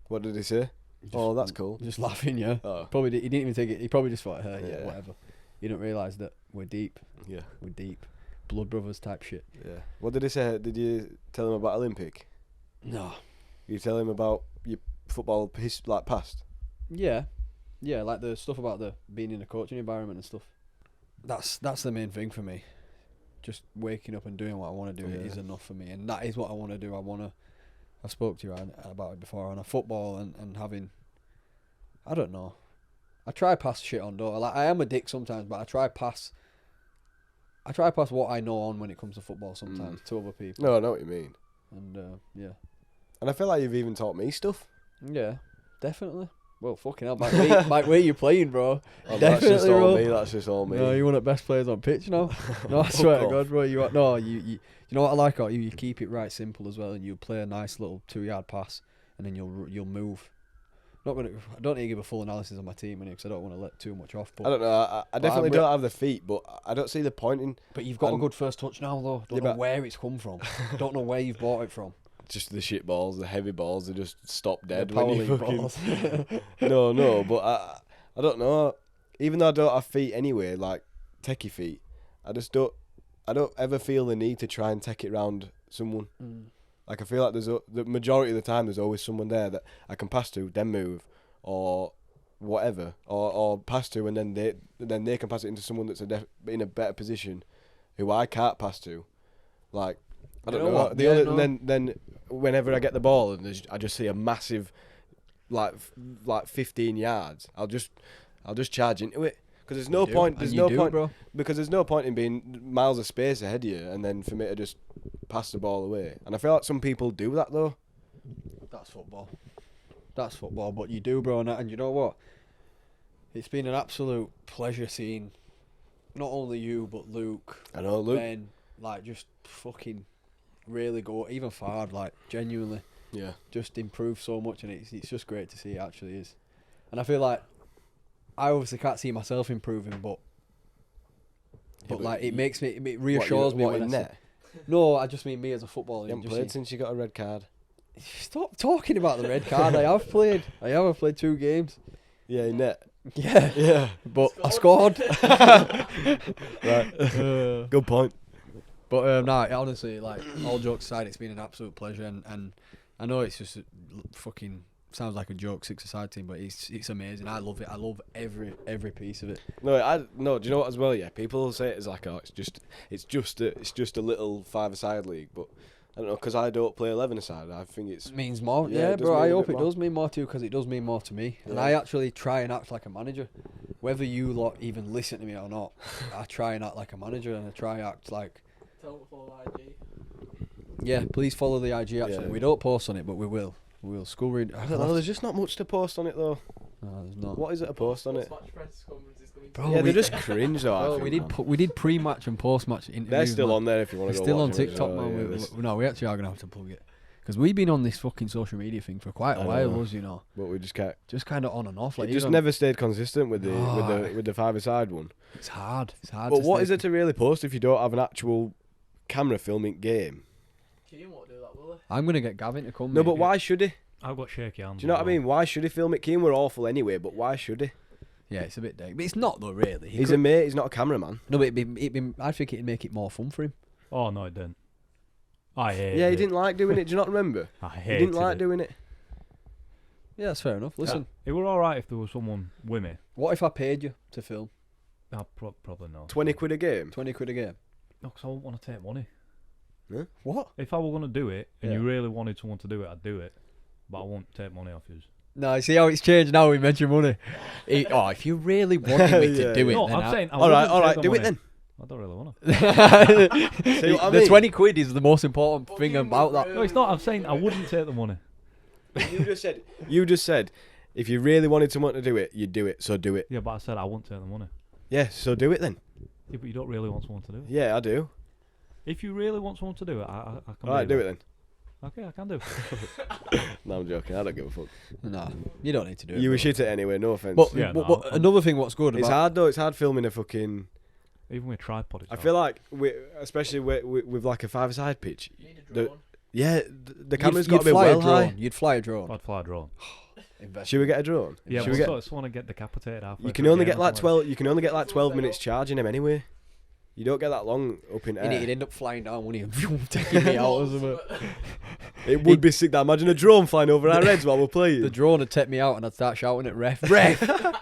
What did he say? That's cool. Just laughing, yeah. Oh. He didn't even take it. He probably just thought, yeah, whatever. You don't realise that we're deep. Yeah. We're deep. Blood brothers type shit. Yeah. What did he say? Did you tell him about Olympic? No. You tell him about your football past? Yeah. Yeah, like the stuff about the being in a coaching environment and stuff. That's the main thing for me. Just waking up and doing what I want to do is enough for me, and that is what I want to do. I spoke to you about it before on a football and having, I don't know. I try pass shit on, don't I? Like, I am a dick sometimes, but I try pass what I know on when it comes to football sometimes to other people. No, I know what you mean. And yeah. And I feel like you've even taught me stuff. Yeah, definitely. Well, fucking hell, Mike, where you playing, bro? Oh, Definitely, that's just all bro. me. That's just all me. No, you one of the best players on pitch now. No, I swear to off. God, bro. You are, no, you know what I like about you? You keep it right simple as well, and you play a nice little 2-yard pass, and then you'll move. I don't need to give a full analysis on my team because I don't want to let too much off. But I don't know. I definitely don't have the feet, but I don't see the point in. But you've got a good first touch now, though. Don't know where it's come from. Don't know where you've bought it from. Just the shit balls, the heavy balls, they just stop dead The when power you league fucking. balls. No, but I don't know. Even though I don't have feet anyway, like techie feet, I don't ever feel the need to try and take it round someone. Like I feel like the majority of the time there's always someone there that I can pass to, then move, or whatever, or pass to, and then they can pass it into someone that's in a better position, who I can't pass to. Like I don't know. Then whenever I get the ball and I just see a massive, like 15 yards, I'll just charge into it. Because there's no point. There's no point, bro. Because there's no point in being miles of space ahead of you, and then for me to just pass the ball away. And I feel like some people do that though. That's football. But you do, bro. And you know what? It's been an absolute pleasure seeing not only you but Luke. I know Luke. Ben, like just fucking really go even Fard, like genuinely. Yeah. Just improve so much, and it's just great to see. It actually is. And I feel like I obviously can't see myself improving, but like it makes me, it reassures me when I net. No, I just mean me as a footballer. You haven't played since you got a red card. Stop talking about the red card. I have played 2 games. Yeah, in net. Yeah. But I scored. Right. Good point. But no, honestly, like all jokes aside, it's been an absolute pleasure, and I know it's just fucking. Sounds like a joke, 6-a-side team, but it's amazing. I love it. I love every piece of it. No. Do you know what as well? Yeah, people say it as like, it's just a little 5-a-side league, but I don't know, because I don't play 11-a-side. I think it means more. Yeah, bro. I hope it does mean more too, because it does mean more to me. Yeah. And I actually try and act like a manager, whether you lot even listen to me or not. I try and act like a manager, and I try and act like. Tell them to follow IG. Yeah, please follow the IG. Actually, we don't post on it, but we will. We'll school read. I don't know. There's just not much to post on it though. No, there's not. What is it to post on it? Bro, yeah, they're just cringe though. We did pre-match and post-match interviews. They're still on there if you want to go. Still on watch TikTok, man. No, we actually are gonna have to plug it because we've been on this fucking social media thing for quite a while, you know. But we just can't. Just kind of on and off. Like just never stayed consistent with the with the 5-a-side one. It's hard. But what is it to really post if you don't have an actual camera filming game? Keane won't do that, will he? I'm gonna get Gavin to come. No, but why should he? I've got shaky hands. Do you know what I mean? Why should he film it? Keane were awful anyway, but why should he? Yeah, it's a bit dank. But it's not though, really. He's a mate, he's not a cameraman. No, but I think it'd make it more fun for him. Oh, no, it didn't. I hated it. Yeah, he didn't like doing it. Do you not remember? I hated it. He didn't like doing it. Yeah, that's fair enough. Listen. It were alright if there was someone with me. What if I paid you to film? Probably not. 20 quid a game? 20 quid a game? No, because I wouldn't want to take money. Huh? What? If I were going to do it, and you really wanted someone to do it, I'd do it. But I won't take money off you. No, see how it's changed now we mention money. If you really wanted me to do it, no, then I'm saying, alright, do it then. I don't really want to. See what I mean? The 20 quid is the most important thing about that. No, it's not. I'm saying I wouldn't take the money. You just said, if you really wanted someone to do it, you'd do it. So do it. Yeah, but I said I wouldn't take the money. Yeah, so do it then. Yeah, but you don't really want someone to do it. Yeah, I do. If you really want someone to do it, I can. Alright, do it then. Okay, I can do. No, I'm joking. I don't give a fuck. No, you don't need to do it. You were shit at it anyway. No offense. But, another thing, what's good? It's hard though. It's hard filming a fucking. Even with a tripod. I feel like especially with like a 5-a-side pitch. You need a drone. The camera's got to be well high. You'd fly a drone. I'd fly a drone. Should we get a drone? Yeah, but I just want to get decapitated halfway. You can only get like 12. You can only get like 12 minutes charging him anyway. You don't get that long up in air. He'd end up flying down, wouldn't he? Taking me out or something. It would be sick. That imagine a drone flying over our heads while we're playing. The drone would take me out, and I'd start shouting at ref,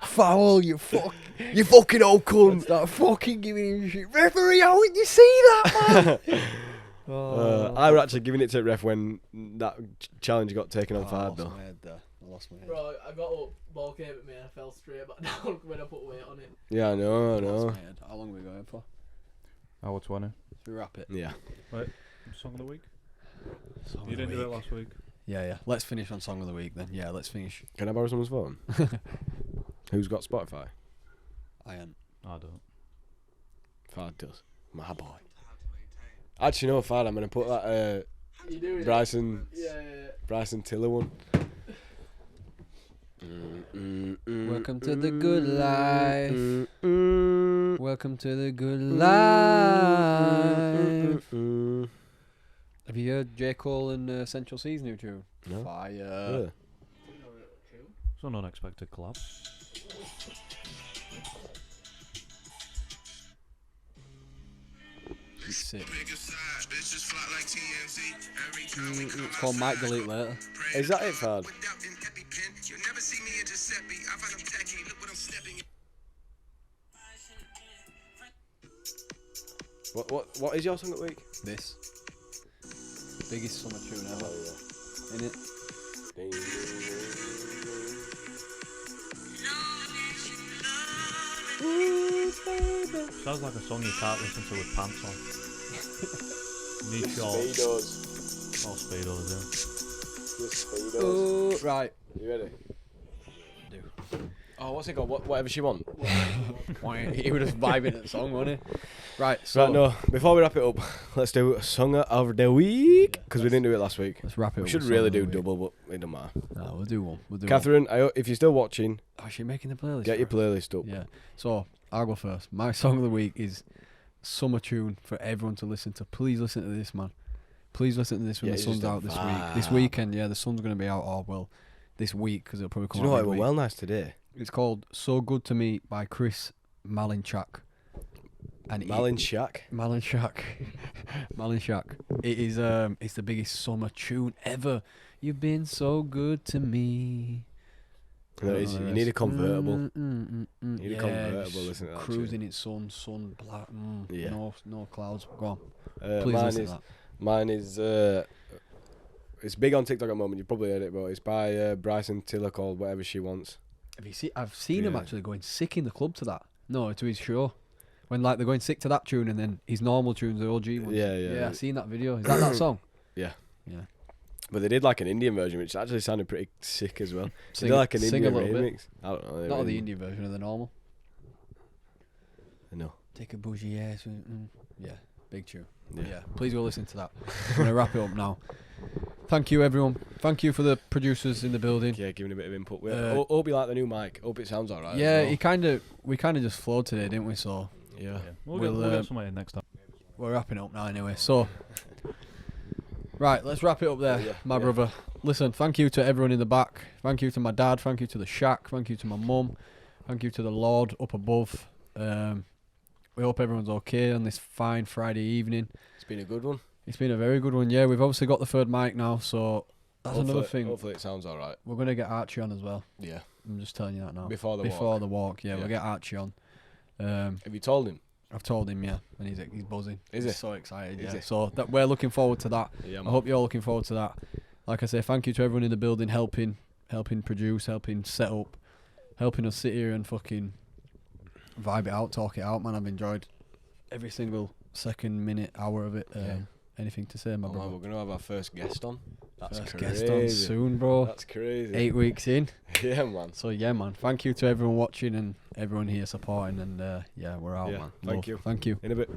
foul! You fucking old cunt! I'd start fucking giving him shit. Referee, how did you see that, man? I were actually giving it to ref when that challenge got taken on Fard though. I lost my head. Bro, I got up, ball came at me, and I fell straight back down when I put weight on it. Yeah, I know. How long are we going for? Hour 20. Should we wrap it? Yeah. Right. Song of the week. You didn't do it last week. Yeah. Let's finish on Song of the Week then. Yeah, let's finish. Can I borrow someone's phone? Who's got Spotify? I ain't. I don't. Fad does. My boy. Actually, no, Fad, I'm going to put that Bryson Tiller one. Welcome to the good life. Welcome to the good life. Have you heard J. Cole and Central C's new tune? No. Fire. Really? It's an unexpected collab. It's sick. It's called Might Delete Later. Is that it, Fad? What is your song of the week? This. Biggest summer tune ever. Oh, yeah. Innit? Sounds like a song you can't listen to with pants on. Need shorts. Speedos. Oh, Speedos, yeah. Speedos. Oh, right. You ready? Do. Oh, what's it called? Whatever she want. He would have vibing at the song, wouldn't he? Right, so. Right, no. Before we wrap it up, let's do a song of the week because we didn't do it last week. Let's wrap it up. We should with really Song do of the Week. double, but it don't matter. No, we'll do one. Catherine, if you're still watching, Oh, is she making the playlist? get your for it? playlist up. Yeah. So, I'll go first. My song of the week is summer tune for everyone to listen to. Please listen to this, man. Please listen to this when Yeah, the it's sun's just a out this week. This vibe. weekend, yeah, the sun's going to be out, this week, because it'll probably Do come you know out what? It was midweek. well nice today. It's called So Good To Me by Chris Malinchak. And Malinchak. Malinchak. Malinchak. It is, it's the biggest summer tune ever. You've been so good to me. No, it is. You need a convertible. You need a convertible, listen to that Cruising in sun, black, Yeah. no clouds. Go on. Please Mine listen is. to that. Mine is. It's big on TikTok at the moment. You've probably heard it, but it's by Bryson Tiller called Whatever She Wants. Have you seen? I've seen him Yeah. actually going sick in the club to that. No, to his show. When like they're going sick to that tune and then his normal tunes, the OG ones. Yeah. Yeah, I've seen that video. Is that song? Yeah. Yeah. But they did like an Indian version, which actually sounded pretty sick as well. They Sing, did like an sing Indian a little remix. bit. I don't know. Not the Indian version of the normal. No. Take a bougie ass. Yeah, big tune. Yeah. Yeah, please go listen to that. I'm going to wrap it up now. Thank you, everyone. Thank you for the producers in the building. Yeah, giving a bit of input. Uh, Hope you like the new mic. Hope it sounds alright. Yeah, we kind of just flowed today, didn't we? So Yeah. We'll get somewhere in next time. we're wrapping up now anyway. So, right, let's wrap it up there, Yeah, my yeah. brother. Listen, thank you to everyone in the back. Thank you to my dad. Thank you to the shack. Thank you to my mum. Thank you to the Lord up above. We hope everyone's okay on this fine Friday evening. It's been a good one. It's been a very good one. Yeah, we've obviously got the third mic now, so that's another thing. Hopefully it sounds alright. We're going to get Archie on as well. Yeah. I'm just telling you that now. Before the walk, yeah, Yeah. we'll get Archie on. Have you told him? I've told him, yeah, and he's buzzing. Is he's he? so excited, Is yeah. he? So that we're looking forward to that. Yeah. I hope you're all looking forward to that. Like I say, thank you to everyone in the building helping produce, helping set up, helping us sit here and fucking vibe it out, talk it out, man. I've enjoyed every single second, minute, hour of it. Yeah. Anything to say, my Oh, brother? man, we're gonna have our first guest on. That's First crazy. guest on soon, bro. That's crazy. 8 weeks in. Yeah, man. So yeah, man. Thank you to everyone watching and everyone here supporting, and yeah, we're out, Yeah, man. thank Love. you. Thank you. In a bit.